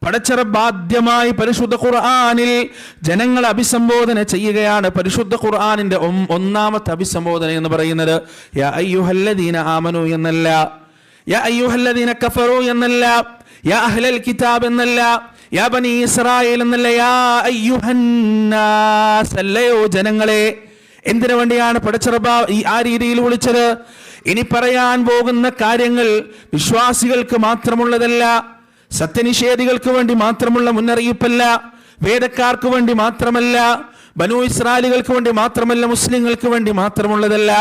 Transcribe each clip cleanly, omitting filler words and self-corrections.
പടച്ചറബ് ആദ്യമായി പരിശുദ്ധ ഖുർആനിൽ ജനങ്ങളെ അഭിസംബോധന ചെയ്യുകയാണ്. പരിശുദ്ധ ഖുർആനിന്റെ ഒന്നാമത്തെ അഭിസംബോധന എന്ന് പറയുന്നത് യാ അയ്യുഹല്ലദീന ആമനു എന്നല്ല, യാ അയ്യുഹല്ലദീന കഫറു എന്നല്ല, യാ അഹ്ലൽ കിതാബ് എന്നല്ല, യാ ബനി ഇസ്രായേൽ എന്നല്ല, യാ അയ്യുഹന്നാസ്, അല്ലയോ ജനങ്ങളെ. എന്തിനു വേണ്ടിയാണ് പടച്ചറബ് ആ രീതിയിൽ വിളിച്ചത്? ഇനി പറയാൻ പോകുന്ന കാര്യങ്ങൾ വിശ്വാസികൾക്ക് മാത്രമുള്ളതല്ല, സത്യനിഷേധികൾക്ക് വേണ്ടി മാത്രമുള്ള മുന്നറിയിപ്പല്ല, വേദക്കാർക്ക് വേണ്ടി മാത്രമല്ല, ബനൂ ഇസ്രായേലുകൾക്ക് വേണ്ടി മാത്രമല്ല, മുസ്ലിങ്ങൾക്ക് വേണ്ടി മാത്രമുള്ളതല്ല.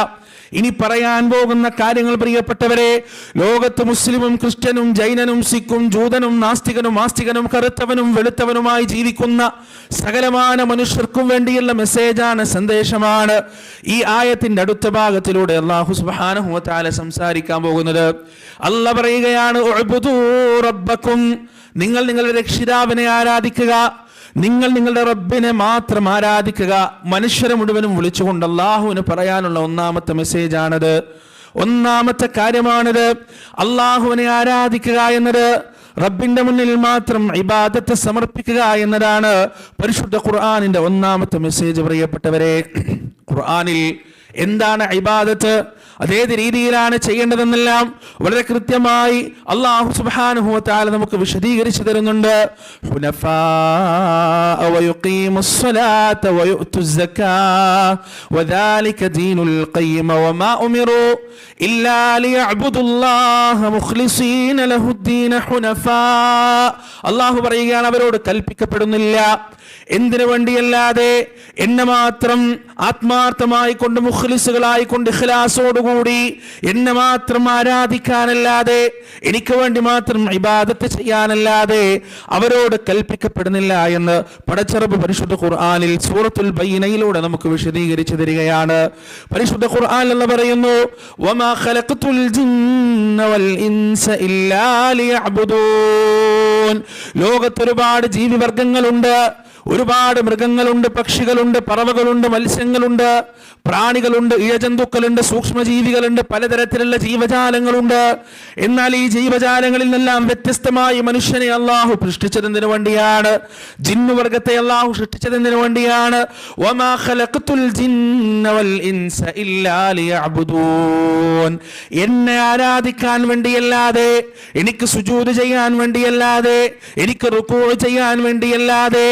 ഇനി പറയാൻ പോകുന്ന കാര്യങ്ങൾ പ്രിയപ്പെട്ടവരെ, ലോകത്ത് മുസ്ലിമും ക്രിസ്ത്യനും ജൈനനും സിഖും ജൂതനും നാസ്തികനും ആസ്തികനും കറുത്തവനും വെളുത്തവനുമായി ജീവിക്കുന്ന സകലമാന മനുഷ്യർക്കും വേണ്ടിയുള്ള മെസ്സേജാണ്, സന്ദേശമാണ് ഈ ആയത്തിന്റെ അടുത്ത ഭാഗത്തിലൂടെ അല്ലാഹു സുബ്ഹാനഹു വ തആല സംസാരിക്കാൻ പോകുന്നത്. അല്ലാഹ് പറയുകയാണ്, ഉഅ്ബുദൂ റബ്ബക്കും, നിങ്ങൾ നിങ്ങളുടെ രക്ഷിതാവിനെ ആരാധിക്കുക, നിങ്ങൾ നിങ്ങളുടെ റബ്ബിനെ മാത്രം ആരാധിക്കുക. മനുഷ്യരെ മുഴുവനും വിളിച്ചുകൊണ്ട് അള്ളാഹുവിന് പറയാനുള്ള ഒന്നാമത്തെ മെസ്സേജാണത്, ഒന്നാമത്തെ കാര്യമാണിത്. അള്ളാഹുവിനെ ആരാധിക്കുക എന്നത്, റബ്ബിന്റെ മുന്നിൽ മാത്രം ഇബാദത്ത് സമർപ്പിക്കുക എന്നതാണ് പരിശുദ്ധ ഖുർആനിന്റെ ഒന്നാമത്തെ മെസ്സേജ്. പ്രിയപ്പെട്ടവരെ, ഖുർആനിൽ എന്താണ് ഇബാദത്ത്, അതേത് രീതിയിലാണ് ചെയ്യേണ്ടതെന്നെല്ലാം വളരെ കൃത്യമായി അല്ലാഹു സുബ്ഹാനഹു വ തആല നമുക്ക് വിശദീകരിച്ചു തരുന്നുണ്ട്. ഹുനഫാഅ വയുഖീമുസ് സ്വലാത്ത വയുഅ്തുസ് സകാത്ത വദാലിക ദീനുൽ ഖയ്യിമ വമാ ഉമിറു ഇല്ലാ ലിയഅ്ബുദുല്ലാഹ മുഖ്ലിസീന ലഹുദ്ദീന ഹുനഫാഅ. അല്ലാഹു പറയുകയാണ്, അവരോട് കൽപ്പിക്കപ്പെടുന്നില്ല എന്തിനു വേണ്ടിയല്ലാതെ എന്നെ മാത്രം ആത്മാർത്ഥമായി കൊണ്ട് മുഖ്ലിസുകളായി കൊണ്ട് ഇഖ്ലാസോടുകൂടി എന്നെ മാത്രം ആരാധിക്കാനല്ലാതെ, എനിക്ക് വേണ്ടി മാത്രം ഇബാദത്ത് ചെയ്യാനല്ലാതെ അവരോട് കൽപ്പിക്കപ്പെടുന്നില്ല എന്ന് പടച്ചറബ് പരിശുദ്ധ ഖുർആനിൽ സൂറത്തുൽ ബയ്യിനയിലൂടെ നമുക്ക് വിശദീകരിച്ചു തരികയാണ്. പരിശുദ്ധ ഖുർആനിൽ അല്ലാഹു പറയുന്നു, വമാ ഖലഖതുൽ ജിന്ന വൽ ഇൻസ ഇല്ലാ ലിയഅ്ബുദൂൻ. ലോകത്ത് ഒരുപാട് ജീവിവർഗങ്ങളുണ്ട്, ഒരുപാട് മൃഗങ്ങളുണ്ട്, പക്ഷികളുണ്ട്, പറവകളുണ്ട്, മത്സ്യങ്ങളുണ്ട്, പ്രാണികളുണ്ട്, ഇഴജന്തുക്കളുണ്ട്, സൂക്ഷ്മജീവികളുണ്ട്, പലതരത്തിലുള്ള ജീവജാലങ്ങളുണ്ട്. എന്നാൽ ഈ ജീവജാലങ്ങളിൽ നിന്നെല്ലാം വ്യത്യസ്തമായി മനുഷ്യനെ അള്ളാഹു സൃഷ്ടിച്ചതെന്തിനു വേണ്ടിയാണ്? ജിന്നുവർഗത്തെ അള്ളാഹു സൃഷ്ടിച്ചതെന്തിനു വേണ്ടിയാണ്? വമാ ഖലഖതുൽ ജിന്ന വൽ ഇൻസ ഇല്ലാ ലിയഅ്ബുദൂൻ. എന്നെ ആരാധിക്കാൻ വേണ്ടിയല്ലാതെ, എനിക്ക് സുജൂദ് ചെയ്യാൻ വേണ്ടിയല്ലാതെ, എനിക്ക് റുകൂ ചെയ്യാൻ വേണ്ടിയല്ലാതെ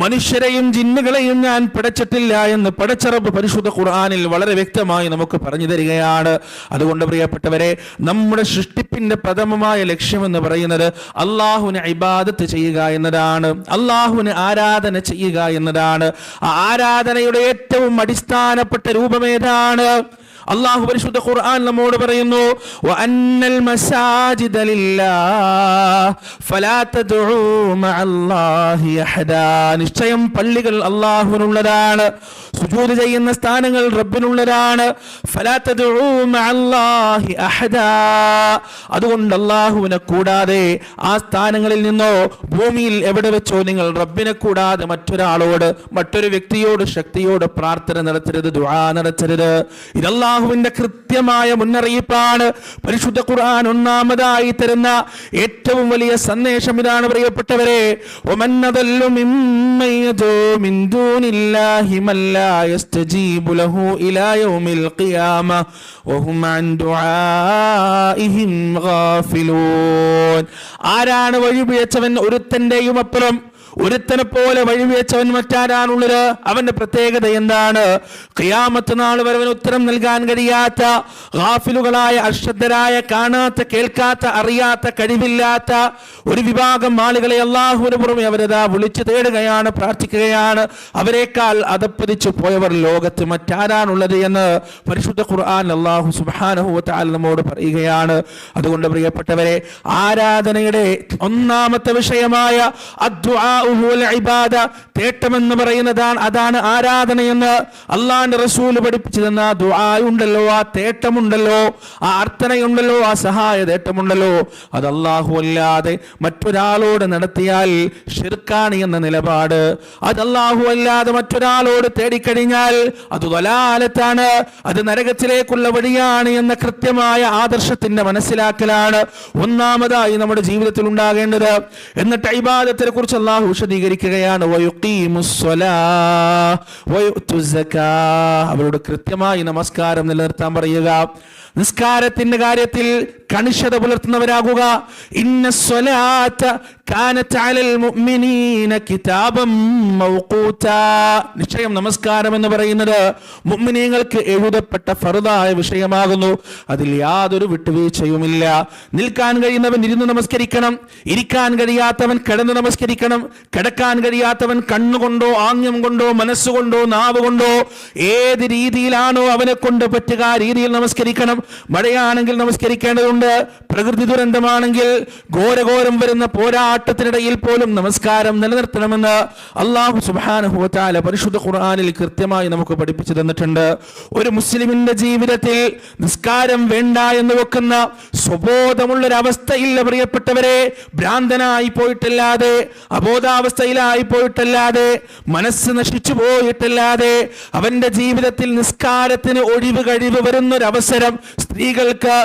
മനുഷ്യരെയും ജിന്നുകളെയും ഞാൻ പടച്ചിട്ടില്ല എന്ന് പടച്ചറബ് പരിശുദ്ധ ഖുർആനിൽ വളരെ വ്യക്തമായി നമുക്ക് പറഞ്ഞു തരികയാണ്. അതുകൊണ്ട് പ്രിയപ്പെട്ടവരെ, നമ്മുടെ സൃഷ്ടിപ്പിന്റെ പ്രഥമമായ ലക്ഷ്യം എന്ന് പറയുന്നത് അള്ളാഹുവിനെ ഇബാദത്ത് ചെയ്യുക എന്നതാണ്, അള്ളാഹുവിന് ആരാധന ചെയ്യുക എന്നതാണ്. ആ ആരാധനയുടെ ഏറ്റവും അടിസ്ഥാനപ്പെട്ട രൂപമേതാണ്? അല്ലാഹു പരിശുദ്ധ ഖുർആൻ നമ്മോട് പറയുന്നു, വഅന്നൽ മസാജിദ ലില്ലാഹ് ഫലാ തദ്ഉ മഅല്ലാഹി അഹദാ. നിശ്ചയം പള്ളികൾ അല്ലാഹുവിനുള്ളതാണ്, സുജൂദ് ചെയ്യുന്ന സ്ഥാനങ്ങൾ റബ്ബിനുള്ളതാണ്. ഫലാ തദ്ഉ മഅല്ലാഹി അഹദാ. അതുകൊണ്ട് അല്ലാഹുവിനെ കൂടാതെ ആ സ്ഥാനങ്ങളിൽ നിന്നോ ഭൂമിയിൽ എവിടെ വെച്ചോ നിങ്ങൾ റബ്ബിനെ കൂടാതെ മറ്റൊരാളോട്, മറ്റൊരു വ്യക്തിയോട്, ശക്തിയോട് പ്രാർത്ഥന നടത്തരുത്, ദുആ നടത്തരുത്. ഇതല്ലാഹു അല്ലാഹുവിന്റെ കൃത്യമായ മുന്നറിയിപ്പാണ്. പരിശുദ്ധ ഖുർആൻ ഒന്നാമതായി തരുന്ന ഏറ്റവും വലിയ സന്ദേശം ഇതാണ് പ്രിയപ്പെട്ടവരെ. വമൻ അദല്ലു മിമ്മൻ യദൂ മിൻ ദൂനില്ലാഹി മൻ ലാ യസ്തജീബു ലഹു ഇലാ യൗമിൽ ഖിയാമ വഹും അൻ ദുആഇഹിം ഗാഫിലൂൻ. ആരാണ് വഴിപിഴച്ചവൻ? ഒരുത്തന്റെയും അപ്പുറം ഒരുത്തനെ പോലെ വഴിവെച്ചവൻ മറ്റാരാണുള്ളത്? അവന്റെ പ്രത്യേകത എന്താണ്? ഖിയാമത്ത് നാൾ വരെ അവന് ഉത്തരം നൽകാൻ കഴിയാത്ത, ഗാഫിലുകളായ, അശ്രദ്ധരായ, കാണാത്ത, കേൾക്കാത്ത, അറിയാത്ത, കഴിവില്ലാത്ത ഒരു വിഭാഗം ആളുകളെ അല്ലാഹുവിന് പുറമെ അവരതാ വിളിച്ചു തേടുകയാണ്, പ്രാർത്ഥിക്കുകയാണ്. അവരെക്കാൾ അധപ്പതിച്ചു പോയവർ ലോകത്ത് മറ്റാരാണുള്ളത് എന്ന് പരിശുദ്ധ ഖുർആൻ അല്ലാഹു സുബ്ഹാനഹു വ തആല നമ്മോട് പറയുകയാണ്. അതുകൊണ്ട് പ്രിയപ്പെട്ടവരെ, ആരാധനയുടെ ഒന്നാമത്തെ വിഷയമായ അദ്ദുആ തേട്ടമെന്ന് പറയുന്നതാണ് അതാണ് ആരാധനയെന്ന് അള്ളാന്റെ റസൂൽ പഠിപ്പിച്ചു തന്ന ദുആ ഉണ്ടല്ലോ, ആ തേട്ടമുണ്ടല്ലോ, ആ അർത്ഥനയുണ്ടല്ലോ, ആ സഹായ തേട്ടമുണ്ടല്ലോ, അത് അല്ലാഹു അല്ലാതെ മറ്റൊരാളോട് നടത്തിയാൽ ശിർക്കാണ് എന്ന നിലപാട്. അത് അല്ലാഹു അല്ലാതെ മറ്റൊരാളോട് തേടിക്കഴിഞ്ഞാൽ അത് ദലാലത്താണ്, അത് നരകത്തിലേക്കുള്ള വഴിയാണ് എന്ന കൃത്യമായ ആദർശത്തിന്റെ മനസ്സിലാക്കലാണ് ഒന്നാമതായി നമ്മുടെ ജീവിതത്തിൽ ഉണ്ടാകേണ്ടത്. എന്നിട്ട് ഇബാദത്തിനെ കുറിച്ച് അല്ലാഹു വിശദീകരിക്കുകയാണ്. അവരോട് കൃത്യമായി നമസ്കാരം നിലനിർത്താൻ പറയുക. നിസ്കാരത്തിന്റെ കാര്യത്തിൽ കണിശത പുലർത്തുന്നവരാകുക. ഇന്ന സ്വലാത്ത കാനത് അലൽ മുഅ്മിനീന കിതാബൻ മൗഖൂതാ. നിശ്ചയം നമസ്കാരം എന്ന് പറയുന്നത് മുഅ്മിനീങ്ങൾക്ക് എഴുതപ്പെട്ട ഫർദായ വിഷയമാകുന്നു. അതിൽ യാതൊരു വിട്ടുവീഴ്ചയുമില്ല. നിൽക്കാൻ കഴിയുന്നവൻ ഇരുന്ന് നമസ്കരിക്കണം, ഇരിക്കാൻ കഴിയാത്തവൻ കിടന്ന് നമസ്കരിക്കണം, കിടക്കാൻ കഴിയാത്തവൻ കണ്ണുകൊണ്ടോ ആംഗ്യം കൊണ്ടോ മനസ്സുകൊണ്ടോ നാവ് കൊണ്ടോ ഏത് രീതിയിലാണോ അവനെ കൊണ്ട് പറ്റുക ആ രീതിയിൽ നമസ്കരിക്കണം. മഴയാണെങ്കിൽ നമസ്കരിക്കേണ്ടതുണ്ട്, പ്രകൃതി ദുരന്തമാണെങ്കിൽ ഘോരഘോരം വരുന്ന പോരാട്ടത്തിനിടയിൽ പോലും നമസ്കാരം നിലനിർത്തണമെന്ന് അല്ലാഹു സുബ്ഹാനഹു വ തആല പരിശുദ്ധ ഖുർആനിൽ കൃത്യമായി നമുക്ക് പഠിപ്പിച്ചു തന്നിട്ടുണ്ട്. ഒരു മുസ്ലിമിന്റെ ജീവിതത്തിൽ നിസ്കാരം വേണ്ട എന്ന് വെക്കുന്ന സ്വബോധമുള്ളൊരവസ്ഥയില്ല പ്രിയപ്പെട്ടവരെ. ഭ്രാന്തനായി പോയിട്ടല്ലാതെ, അബോധാവസ്ഥയിലായി പോയിട്ടല്ലാതെ, മനസ്സ് നശിച്ചു പോയിട്ടല്ലാതെ അവന്റെ ജീവിതത്തിൽ നിസ്കാരത്തിന് ഒഴിവ് കഴിവ് വരുന്നൊരവസരം സ്ത്രീകൾക്ക്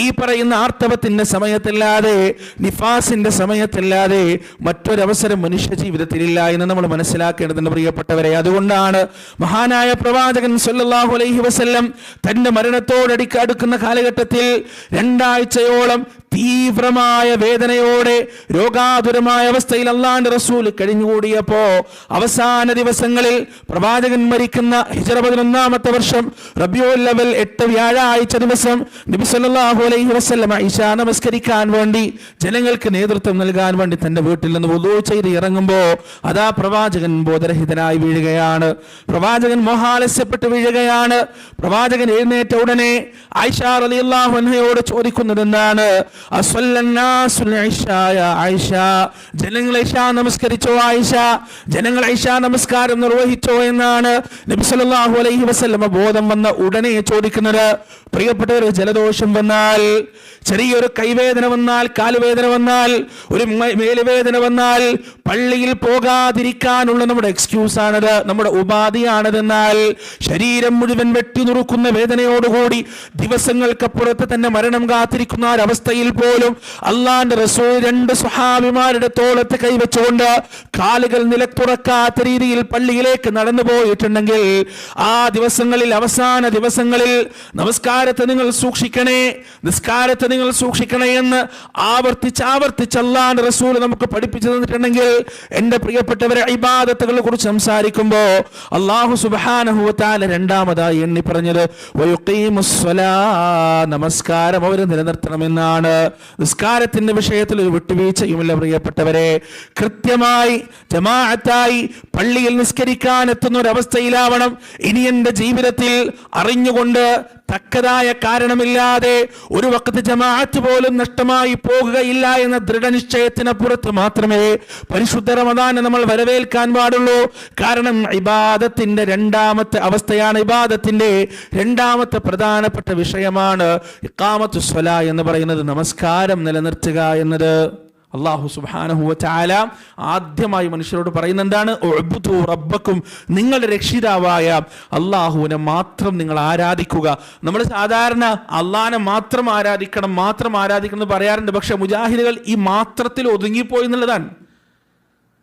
ഈ പറയുന്ന ആർത്തവത്തിന്റെ സമയത്തല്ലാതെ, നിഫാസിന്റെ സമയത്തല്ലാതെ മറ്റൊരവസരം മനുഷ്യ ജീവിതത്തിലില്ല എന്ന് നമ്മൾ മനസ്സിലാക്കേണ്ടതുണ്ട് പ്രിയപ്പെട്ടവരെ. അതുകൊണ്ടാണ് മഹാനായ പ്രവാചകൻ സല്ലല്ലാഹു അലൈഹി വസല്ലം തന്റെ മരണത്തോടടുക്കുന്ന കാലഘട്ടത്തിൽ 2 ആഴ്ചയോളം തീവ്രമായ വേദനയോടെ രോഗാതുരമായ അവസ്ഥയിൽ അല്ലാഹുവിന്റെ റസൂൽ കഴിഞ്ഞുകൂടിയപ്പോ അവസാന ദിവസങ്ങളിൽ പ്രവാചകൻ മരിക്കുന്ന ഹിജ്റ 11-ാമത്തെ വർഷം റബീഉൽ അവൽ 8 വ്യാഴാഴ്ച ദിവസം നബി സല്ലല്ലാഹു അലൈഹി വസല്ലം ഇശാ നമസ്കരിക്കാൻ വേണ്ടി ജനങ്ങൾക്ക് നേതൃത്വം നൽകാൻ വേണ്ടി തന്റെ വീട്ടിൽ നിന്ന് വുളൂ ചെയ്ത് ഇറങ്ങുമ്പോ അതാ പ്രവാചകൻ ബോധരഹിതനായി വീഴുകയാണ്. പ്രവാചകൻ മോഹാലസ്യപ്പെട്ട് വീഴുകയാണ്. പ്രവാചകൻ എഴുന്നേറ്റ ഉടനെ ആയിഷ റളിയല്ലാഹു അൻഹയോട് ചോദിക്കുന്നത് എന്താണ്? ജനങ്ങൾ ഇശാ നമസ്കരിച്ചോ ആയിഷ? ജനങ്ങൾ ഇശാ നമസ്കാരം നിർവഹിച്ചോ എന്നാണ് നബി സല്ലല്ലാഹു അലൈഹി വസല്ലം ബോധം വന്ന ഉടനെ ചോദിക്കുന്നത്. പ്രിയപ്പെട്ടവർ, ജലദോഷം വന്നാൽ, ചെറിയൊരു കൈവേദന വന്നാൽ, കാലുവേദന വന്നാൽ, ഒരു മേലുവേദന വന്നാൽ പള്ളിയിൽ പോകാതിരിക്കാനുള്ള നമ്മുടെ എക്സ്ക്യൂസ് ആണത്, നമ്മുടെ ഉപാധിയാണതെന്നാൽ ശരീരം മുഴുവൻ വെട്ടി നുറുക്കുന്ന വേദനയോടുകൂടി ദിവസങ്ങൾക്കപ്പുറത്ത് തന്നെ മരണം കാത്തിരിക്കുന്ന ഒരവസ്ഥയിൽ പോലും അള്ളാന്റെ റസൂൽ 2 സ്വഹാബിമാരുടെ തോളത്ത് കൈവച്ചുകൊണ്ട് കാലുകൾ നിലത്തുറക്കാത്ത രീതിയിൽ പള്ളിയിലേക്ക് നടന്നു പോയിട്ടുണ്ടെങ്കിൽ ആ ദിവസങ്ങളിൽ, അവസാന ദിവസങ്ങളിൽ നമസ്കാരത്തെ നിങ്ങൾ സൂക്ഷിക്കണേ, നിസ്കാരത്തെ നിങ്ങൾ സൂക്ഷിക്കണേ എന്ന് ആവർത്തിച്ച് അല്ലാഹുവിന്റെ റസൂൽ നമുക്ക് പഠിപ്പിച്ചു തന്നിട്ടുണ്ടെങ്കിൽ, എന്റെ പ്രിയപ്പെട്ടവരെ, ഇബാദത്തുകളെ കുറിച്ച് സംസാരിക്കുമ്പോ അല്ലാഹു സുബ്ഹാനഹു വ തആല രണ്ടാമതായി എണ്ണി പറഞ്ഞത് വയുഖീമുസ്സലാ, നമസ്കാരം അവർ നിലനിർത്തണമെന്നാണ്. നിസ്കാരത്തിന്റെ വിഷയത്തിൽ ഒരു വിട്ടുവീഴ്ചയുമില്ല പ്രിയപ്പെട്ടവരെ. കൃത്യമായി ജമാഅത്തായി പള്ളിയിൽ നിസ്കരിക്കാൻ എത്തുന്ന ഒരവസ്ഥയിലാവണം. ഇനി എന്റെ ജീവിതത്തിൽ അറിഞ്ഞുകൊണ്ട് തക്കതായ കാരണമില്ലാതെ ഒരു വഖത്ത് ജമാഅത്ത് പോലും നഷ്ടമായി പോകുകയില്ല എന്ന ദൃഢനിശ്ചയത്തിനപ്പുറത്ത് മാത്രമേ പരിശുദ്ധ റമദാനെ നമ്മൾ വരവേൽക്കാൻ പാടുള്ളൂ. കാരണം ഇബാദത്തിന്റെ 2ാമത്തെ അവസ്ഥയാണ്, ഇബാദത്തിന്റെ 2ാമത്തെ പ്രധാനപ്പെട്ട വിഷയമാണ് ഇഖാമത്തുസ് സ്വലാ എന്ന് പറയുന്നത്, നമസ്കാരം നിലനിർത്തുക എന്നത്. അല്ലാഹു സുബ്ഹാനഹു വ തആല ആദ്യമായി മനുഷ്യരോട് പറയുന്ന എന്താണ്? ഉഅ്ബുദു റബ്ബക്കും, നിങ്ങളുടെ രക്ഷിതാവായ അല്ലാഹുവിനെ മാത്രം നിങ്ങൾ ആരാധിക്കുക. നമ്മൾ സാധാരണ അള്ളാഹിനെ മാത്രം ആരാധിക്കണം എന്ന് പറയാറുണ്ട്. പക്ഷെ മുജാഹിദുകൾ ഈ മാത്രത്തിൽ ഒതുങ്ങിപ്പോയി എന്നുള്ളതാണ്.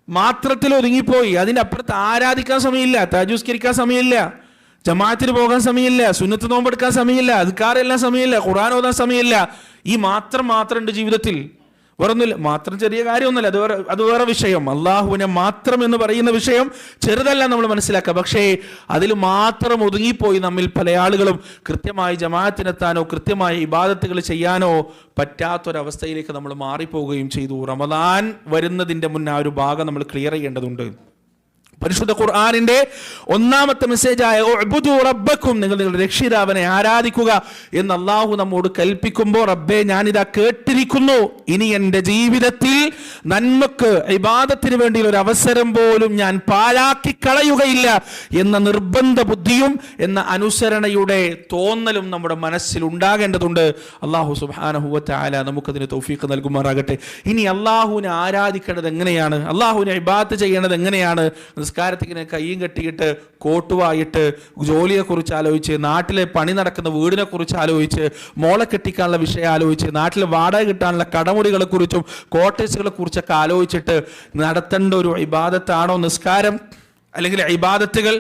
മാത്രത്തിൽ ഒതുങ്ങിപ്പോയി. അതിൻ്റെ അപ്പുറത്ത് ആരാധിക്കാൻ സമയമില്ല, തഹജ്ജുദ്സ്കരിക്കാൻ സമയമില്ല, ജമാഅത്തിന് പോകാൻ സമയമില്ല, സുന്നത്ത് നോമ്പെടുക്കാൻ സമയമില്ല, അദ്കാറെല്ലാം സമയമില്ല, ഖുർആൻ ഓതാൻ സമയമില്ല. ഈ മാത്രം ഉണ്ട് ജീവിതത്തിൽ. വേറൊന്നുമില്ല. മാത്രം ചെറിയ കാര്യമൊന്നുമില്ല, അത് വേറെ വിഷയം. അള്ളാഹുവിനെ മാത്രം എന്ന് പറയുന്ന വിഷയം ചെറുതല്ല, നമ്മൾ മനസ്സിലാക്കുക. പക്ഷേ അതിൽ മാത്രം ഒതുങ്ങിപ്പോയി നമ്മിൽ പല ആളുകളും കൃത്യമായി ജമാഅത്തിനെത്താനോ കൃത്യമായി ഇബാദത്തുകൾ ചെയ്യാനോ പറ്റാത്തൊരവസ്ഥയിലേക്ക് നമ്മൾ മാറിപ്പോവുകയും ചെയ്തു. റമദാൻ വരുന്നതിൻ്റെ മുന്നേ ആ ഒരു ഭാഗം നമ്മൾ ക്ലിയർ ചെയ്യേണ്ടതുണ്ട്. പരിശുദ്ധ ഖുർആനിന്റെ ഒന്നാമത്തെ മെസ്സേജായ ഉഅ്ബുദു റബ്ബക്കും, നിങ്ങൾ നിങ്ങളുടെ രക്ഷിതാവിനെ ആരാധിക്കുക എന്ന് അള്ളാഹു നമ്മോട് കൽപ്പിക്കുമ്പോൾ, റബ്ബേ ഞാനിതാ കേട്ടിരിക്കുന്നു, ഇനി എൻ്റെ ജീവിതത്തിൽ നന്മക്ക് ഇബാദത്തിന് വേണ്ടി ഒരു അവസരം പോലും ഞാൻ പാഴാക്കി കളയുകയില്ല എന്ന നിർബന്ധ ബുദ്ധിയും എന്ന അനുസരണയുടെ തോന്നലും നമ്മുടെ മനസ്സിൽ ഉണ്ടാകേണ്ടതുണ്ട്. അള്ളാഹു സുബ്ഹാനഹു വ തആല നമുക്കതിന് തൗഫീഖ് നൽകുമാറാകട്ടെ. ഇനി അള്ളാഹുവിനെ ആരാധിക്കേണ്ടത് എങ്ങനെയാണ്, അള്ളാഹുവിനെ ഇബാദത്ത് ചെയ്യേണ്ടത് എങ്ങനെയാണ്? നിസ്കാരത്തിങ്ങനെ കയ്യും കെട്ടിയിട്ട് കോട്ടുവായിട്ട് ജോലിയെക്കുറിച്ച് ആലോചിച്ച്, നാട്ടിലെ പണി നടക്കുന്ന വീടിനെ കുറിച്ച് ആലോചിച്ച്, മോളെ കെട്ടിക്കാനുള്ള വിഷയം ആലോചിച്ച്, നാട്ടിൽ വാടക കിട്ടാനുള്ള കടമുറികളെ കുറിച്ചും കോട്ടേഴ്സുകളെ കുറിച്ചൊക്കെ ആലോചിച്ചിട്ട് നടത്തേണ്ട ഒരു ഇബാദത്താണോ നിസ്കാരം? അല്ലെങ്കിൽ ഇബാദത്തുകൾ?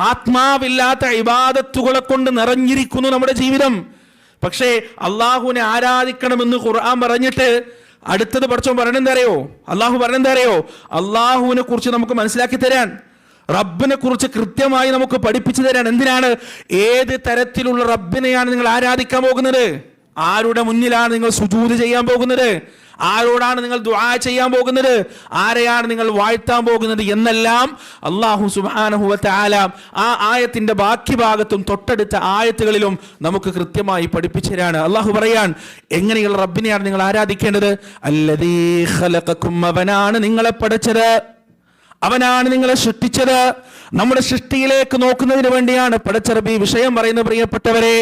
ആത്മാവില്ലാത്ത ഇബാദത്തുകളെ കൊണ്ട് നിറഞ്ഞിരിക്കുന്നു നമ്മുടെ ജീവിതം. പക്ഷേ അള്ളാഹുവിനെ ആരാധിക്കണമെന്ന് ഖുർആൻ പറഞ്ഞിട്ട് അടുത്തത് പഠിച്ചോൻ പറഞ്ഞെന്താ അറിയോ? അള്ളാഹു പറഞ്ഞെന്താ അറിയോ? അള്ളാഹുവിനെ കുറിച്ച് നമുക്ക് മനസ്സിലാക്കി തരാൻ, റബ്ബിനെ കുറിച്ച് കൃത്യമായി നമുക്ക് പഠിപ്പിച്ചു തരാൻ. എന്തിനാണ്? ഏത് തരത്തിലുള്ള റബ്ബിനെയാണ് നിങ്ങൾ ആരാധിക്കാൻ പോകുന്നത്? ആരുടെ മുന്നിലാണ് നിങ്ങൾ സുജൂദ് ചെയ്യാൻ പോകുന്നത്? ആരോടാണ് നിങ്ങൾ ദുആ ചെയ്യാൻ പോകുന്നത്? ആരെയാണ് നിങ്ങൾ വാഴ്ത്താൻ പോകുന്നത് എന്നെല്ലാം അല്ലാഹു സുബ്ഹാനഹു വ തആല ആ ആയത്തിന്റെ ബാക്കി ഭാഗത്തും തൊട്ടടുത്ത ആയത്തുകളിലും നമുക്ക് കൃത്യമായി പഠിപ്പിച്ചു തരാണ്. അല്ലാഹു പറയാൻ, എങ്ങനെയുള്ള റബ്ബിനെയാണ് നിങ്ങൾ ആരാധിക്കേണ്ടത്? അല്ലദീ ഖലഖക്കും, അവനാണ് നിങ്ങളെ പടച്ചത്, അവനാണ് നിങ്ങളെ സൃഷ്ടിച്ചത്. നമ്മുടെ സൃഷ്ടിയിലേക്ക് നോക്കുന്നതിന് വേണ്ടിയാണ് പടച്ചറബി വിഷയം പറയുന്നത്. പ്രിയപ്പെട്ടവരെ,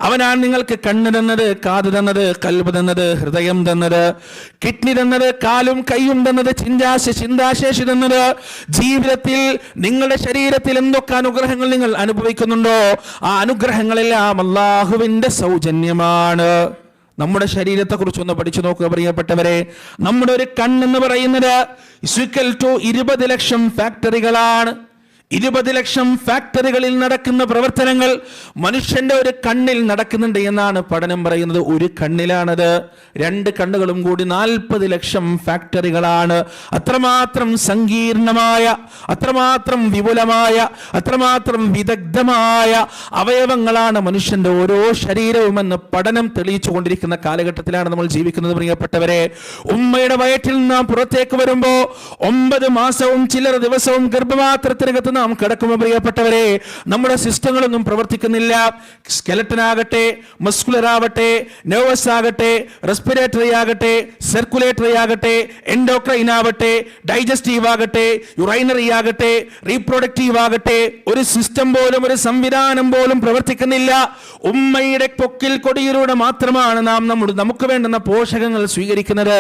അവനാണ് നിങ്ങൾക്ക് കണ്ണ് തന്നത്, കാത് തന്നത്, കൽബ് തന്നത്, ഹൃദയം തന്നത്, കിഡ്നി തന്നത്, കാലും കൈയും തന്നത്, ചിന്താശേഷി തന്നത്. ജീവിതത്തിൽ നിങ്ങളുടെ ശരീരത്തിൽ എന്തൊക്കെ അനുഗ്രഹങ്ങൾ നിങ്ങൾ അനുഭവിക്കുന്നുണ്ടോ ആ അനുഗ്രഹങ്ങളെല്ലാം അല്ലാഹുവിന്റെ സൗജന്യമാണ്. നമ്മുടെ ശരീരത്തെ കുറിച്ചൊന്ന് പഠിച്ചു നോക്കുക പ്രിയപ്പെട്ടവരെ. നമ്മുടെ ഒരു കണ്ണെന്ന് പറയുന്നത് 20 ലക്ഷം ഫാക്ടറികളാണ്. 20 ലക്ഷം ഫാക്ടറികളിൽ നടക്കുന്ന പ്രവർത്തനങ്ങൾ മനുഷ്യന്റെ ഒരു കണ്ണിൽ നടക്കുന്നുണ്ട് എന്നാണ് പഠനം പറയുന്നത്. ഒരു കണ്ണിലാണത്. 2 കണ്ണുകളും കൂടി 40 ലക്ഷം ഫാക്ടറികളാണ്. അത്രമാത്രം സങ്കീർണമായ, അത്രമാത്രം വിപുലമായ, അത്രമാത്രം വിദഗ്ധമായ അവയവങ്ങളാണ് മനുഷ്യന്റെ ഓരോ ശരീരവുമെന്ന് പഠനം തെളിയിച്ചു കൊണ്ടിരിക്കുന്ന കാലഘട്ടത്തിലാണ് നമ്മൾ ജീവിക്കുന്നത് പ്രിയപ്പെട്ടവരെ. ഉമ്മയുടെ വയറ്റിൽ നാം പുറത്തേക്ക് വരുമ്പോ 9 മാസവും ചില്ലറ ദിവസവും ഗർഭപാത്രത്തിനകത്ത് നാം കിടക്കുമ്പോൾ പ്രിയപ്പെട്ടവരെ, നമ്മുടെ സിസ്റ്റങ്ങളൊന്നും പ്രവർത്തിക്കുന്നില്ല. സ്കെലട്ടൻ ആകട്ടെ, മസ്കുലർ ആവട്ടെ, നെർവസ് ആകട്ടെ, റെസ്പിറേറ്ററി ആകട്ടെ, സർക്കുലേറ്ററി ആകട്ടെ, എൻഡോക്രൈൻ ആവട്ടെ, ഡൈജസ്റ്റീവ് ആകട്ടെ, യുറൈനറി ആകട്ടെ, റീപ്രൊഡക്റ്റീവ് ആകട്ടെ, ഒരു സിസ്റ്റം പോലും, ഒരു സംവിധാനം പോലും പ്രവർത്തിക്കുന്നില്ല. ഉമ്മയുടെ പൊക്കിൽ കൊടിയിലൂടെ മാത്രമാണ് നാം നമുക്ക് വേണ്ടുന്ന പോഷകങ്ങൾ സ്വീകരിക്കുന്നത്.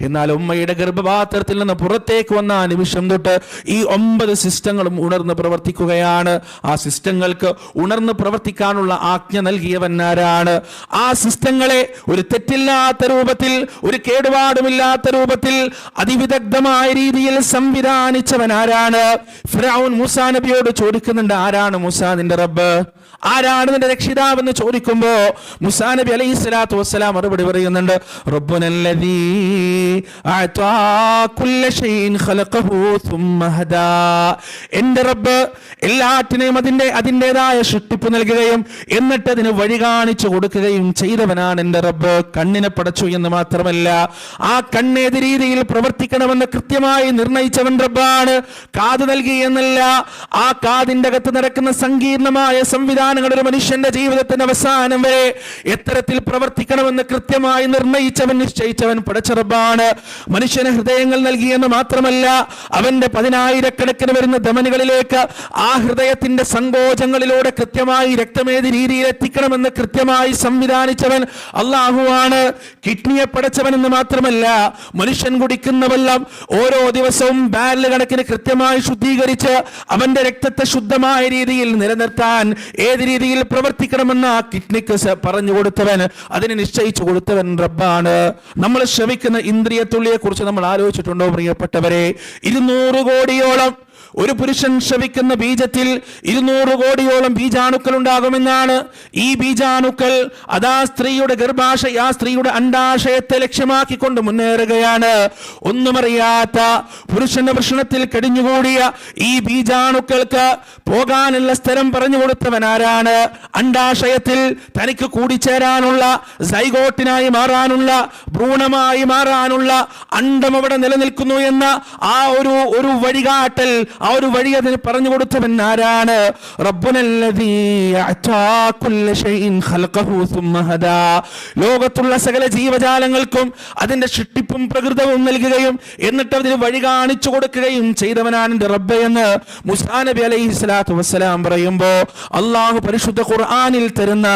എന്നാൽ ഉമ്മയുടെ ഗർഭപാത്രത്തിൽ നിന്ന് പുറത്തേക്ക് വന്ന ആ നിമിഷം തൊട്ട് ഈ 9 സിസ്റ്റങ്ങളും ഉണർന്ന് പ്രവർത്തിക്കുകയാണ്. ആ സിസ്റ്റങ്ങൾക്ക് ഉണർന്ന് പ്രവർത്തിക്കാനുള്ള ആജ്ഞ നൽകിയവൻ ആരാണ്? ആ സിസ്റ്റങ്ങളെ ഒരു തെറ്റില്ലാത്ത രൂപത്തിൽ, ഒരു കേടുപാടുമില്ലാത്ത രൂപത്തിൽ അതിവിദഗ്ധമായ രീതിയിൽ സംവിധാനിച്ചവൻ ആരാണ്? ഫിർഔൻ മൂസാ നബിയോട് ചോദിക്കുന്നുണ്ട്, ആരാണ് മൂസാ നിന്റെ റബ്ബ്, ആരാണ് നിന്റെ രക്ഷിതാവ് എന്ന് ചോദിക്കുമ്പോ മൂസാ നബി അലൈഹിസ്സലാത്തു വസ്സലാം മറുപടി പറയുന്നുണ്ട്, റബ്ബുനല്ലദീ അഅതാ കുല്ല ഷൈഇൻ ഖലഖഹു സുമ്മ ഹദാ. എന്റെ റബ്ബ് എല്ലാറ്റിനെയും അതിൻ്റെതായ സൃഷ്ടിപ്പ് നൽകുകയും എന്നിട്ട് അതിന് വഴി കാണിച്ചു കൊടുക്കുകയും ചെയ്തവനാണ് എന്റെ റബ്ബ്. കണ്ണിനെ പടച്ചു എന്ന് മാത്രമല്ല, ആ കണ്ണേത് രീതിയിൽ പ്രവർത്തിക്കണമെന്ന് കൃത്യമായി നിർണയിച്ചവൻ റബ്ബാണ്. കാത് നൽകി എന്നല്ല, ആ കാതിന്റെ അകത്ത് നടക്കുന്ന സങ്കീർണമായ സംവിധാനങ്ങൾ ഒരു മനുഷ്യന്റെ ജീവിതത്തിന്റെ അവസാനം വരെ എത്തരത്തിൽ പ്രവർത്തിക്കണമെന്ന് കൃത്യമായി നിർണയിച്ചവൻ, നിശ്ചയിച്ചവൻ പടച്ച റബ്ബാണ്. മനുഷ്യന് ഹൃദയങ്ങൾ നൽകിയെന്ന് മാത്രമല്ല, അവന്റെ 10,000 വരുന്ന ധമനികളിലേക്ക് ആ ഹൃദയത്തിന്റെ സങ്കോചങ്ങളിലൂടെ കൃത്യമായി രക്തമേത് രീതിയിൽ എത്തിക്കണമെന്ന് കൃത്യമായി സംവിധാനിച്ചവൻ അല്ലാഹുവാണ്. കിഡ്നിയെ പടച്ചവൻ എന്ന് മാത്രമല്ല, മനുഷ്യൻ കുടിക്കുന്ന വെള്ളം ഓരോ ദിവസവും ബാരൽ കണക്കിന് കൃത്യമായി ശുദ്ധീകരിച്ച് അവന്റെ രക്തത്തെ ശുദ്ധമായ രീതിയിൽ നിലനിർത്താൻ ഏത് രീതിയിൽ പ്രവർത്തിക്കണമെന്ന് ആ കിഡ്നിക്ക് പറഞ്ഞു കൊടുത്തവൻ, അതിനെ നിശ്ചയിച്ചു കൊടുത്തവൻ റബ്ബാണ്. നമ്മൾ ശ്രവിക്കുന്ന ഇന്ദ്രിയത്തുള്ളിയെ കുറിച്ച് നമ്മൾ ആലോചിച്ചിട്ടുണ്ടോ പ്രിയപ്പെട്ടവരെ? 200 കോടിയോളം ഒരു പുരുഷൻ ശ്രവിക്കുന്ന ബീജത്തിൽ 200 കോടിയോളം ബീജാണുക്കൾ ഉണ്ടാകുമെന്നാണ്. ഈ ബീജാണുക്കൾ അതാ സ്ത്രീയുടെ ഗർഭാശയ, ആ സ്ത്രീയുടെ അണ്ഡാശയത്തെ ലക്ഷ്യമാക്കിക്കൊണ്ട് മുന്നേറുകയാണ്. ഒന്നുമറിയാത്ത പുരുഷന്റെ വൃഷണത്തിൽ കടിഞ്ഞുകൂടിയ ഈ ബീജാണുക്കൾക്ക് പോകാനുള്ള സ്ഥലം പറഞ്ഞു കൊടുത്തവൻ ആരാണ്? അണ്ഡാശയത്തിൽ തനിക്ക് കൂടിച്ചേരാനുള്ള, സൈഗോട്ടിനായി മാറാനുള്ള, ഭ്രൂണമായി മാറാനുള്ള അണ്ഡം അവിടെ നിലനിൽക്കുന്നു എന്ന ആ ഒരു വഴികാട്ടൽ ആ ഒരു വഴി അതിന് പറഞ്ഞു കൊടുത്തവൻ ആരാണ്? റബ്ബുനല്ലദീ അഅതാ കുല്ല ഷൈഇൻ ഖൽഖഹു സുമ്മ ഹദാ. ലോകത്തുള്ള സകല ജീവജാലങ്ങൾക്കും അതിന്റെ സൃഷ്ടിപ്പും പ്രകൃതവും നൽകുകയും എന്നിട്ട് അതിന് വഴി കാണിച്ചു കൊടുക്കുകയും ചെയ്തവനാണ് എന്റെ റബ്ബ് എന്ന് മൂസാ നബി അലൈഹിസ്സലാത്തു വസ്സലാം പറയുമ്പോ അള്ളാഹു പരിശുദ്ധ ഖുർആനിൽ തരുന്ന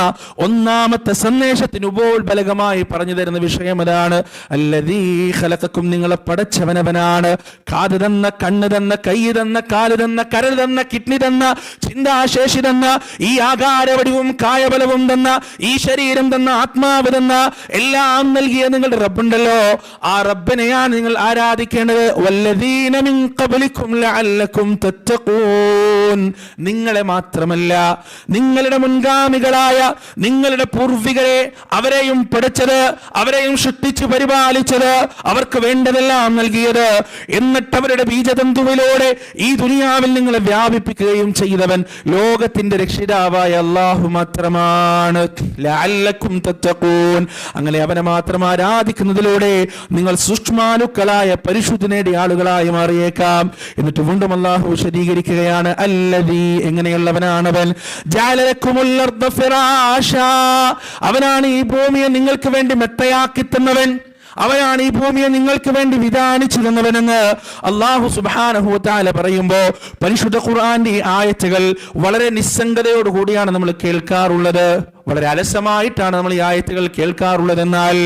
ഒന്നാമത്തെ സന്ദേശത്തിന് ഉപോത്ബലകമായി പറഞ്ഞു തരുന്ന വിഷയം അതാണ്. അല്ലദീ ഖലഖക്കും, നിങ്ങളെ പടച്ചവനവനാണ്. കാത് തന്ന, കണ്ണ് തന്ന, കൈ തന്ന, കാല് തന്ന, കരൾ തന്ന, കിഡ്നി തന്ന, ചിന്താശേഷി തന്ന, ഈ ആകാരവടിവും കായബലവും തന്ന, ഈ ശരീരം തന്ന, ആത്മാവ് തന്ന, എല്ലാം നൽകിയ നിങ്ങളുടെ റബ്ബുണ്ടല്ലോ, ആ റബ്ബിനെയാണ് നിങ്ങൾ ആരാധിക്കേണ്ടത്. വല്ലദീന മിൻ ഖബ്ലിക്കും ലഅല്ലക്കും തത്തഖൂൻ, നിങ്ങളെ മാത്രമല്ല നിങ്ങളുടെ മുൻഗാമികളായ നിങ്ങളുടെ പൂർവികരെ അവരെയും പഠിച്ചത്, അവരെയും സൃഷ്ടിച്ചു പരിപാലിച്ചത്, അവർക്ക് വേണ്ടതെല്ലാം നൽകിയത്, എന്നിട്ട് അവരുടെ ബീജതന്തുവിലൂടെ ഈ ദുനിയാവിൽ നിങ്ങളെ വ്യാപിപ്പിക്കുകയും ചെയ്തവൻ ലോകത്തിന്റെ രക്ഷിതാവായ അല്ലാഹു മാത്രമാണ്. ലഅല്ലക്കും തത്തഖൂൻ, അങ്ങനെ അവനെ മാത്രം ആരാധിക്കുന്നതിലൂടെ നിങ്ങൾ സൂക്ഷ്മാനുക്കളായ പരിശുദ്ധി നേടിയ ആളുകളായി മാറിയേക്കാം. എന്നിട്ട് വീണ്ടും അല്ലാഹു വിശദീകരിക്കുകയാണ്. അല്ലദീ, എങ്ങനെയുള്ളവനാണവൻ? ജഅലലക്കുമുൽ അർദ ഫിറാശാ, അവനാണ് ഈ ഭൂമിയെ നിങ്ങൾക്ക് വേണ്ടി മെത്തയാക്കി തന്നവൻ, അവനാണ് ഈ ഭൂമിയെ നിങ്ങൾക്ക് വേണ്ടി വിധാനിച്ചു തന്നവനെന്ന് അല്ലാഹു സുബ്ഹാനഹു വ തആല പറയുമ്പോൾ പരിശുദ്ധ ഖുർആന്റെ ഈ ആയത്തുകൾ വളരെ നിസ്സംഗതയോടുകൂടിയാണ് നമ്മൾ കേൾക്കാറുള്ളത്, വളരെ അലസമായിട്ടാണ് നമ്മൾ ഈ ആയത്തുകൾ കേൾക്കാറുള്ളത്. എന്നാൽ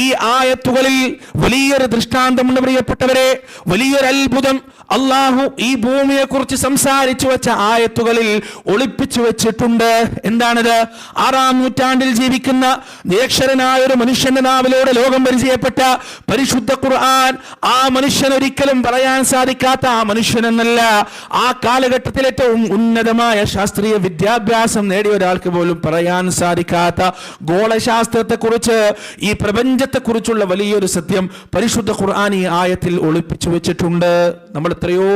ഈ ആയത്തുകളിൽ വലിയൊരു ദൃഷ്ടാന്തമുണ്ട് പ്രിയപ്പെട്ടവരെ, വലിയൊരു അത്ഭുതം അള്ളാഹു ഈ ഭൂമിയെ കുറിച്ച് സംസാരിച്ചു വെച്ച ആയത്തുകളിൽ ഒളിപ്പിച്ചു വെച്ചിട്ടുണ്ട്. എന്താണത്? 6-ാം നൂറ്റാണ്ടിൽ ജീവിക്കുന്ന നിരക്ഷരനായ ഒരു മനുഷ്യന്റെ നാവിലൂടെ ലോകം പരിചയപ്പെട്ട പരിശുദ്ധ ഖുർആൻ, ആ മനുഷ്യൻ ഒരിക്കലും പറയാൻ സാധിക്കാത്ത, ആ മനുഷ്യൻ എന്നല്ല, ആ കാലഘട്ടത്തിൽ ഏറ്റവും ഉന്നതമായ ശാസ്ത്രീയ വിദ്യാഭ്യാസം നേടിയ ഒരാൾക്ക് പോലും പറയാൻ സാധിക്കാത്ത ഗോളശാസ്ത്രത്തെ കുറിച്ച്, ഈ പ്രപഞ്ചത്തെ കുറിച്ചുള്ള വലിയൊരു സത്യം പരിശുദ്ധ ഖുർആൻ ഈ ആയത്തിൽ ഒളിപ്പിച്ചു വെച്ചിട്ടുണ്ട്. നമ്മൾ എത്രയോ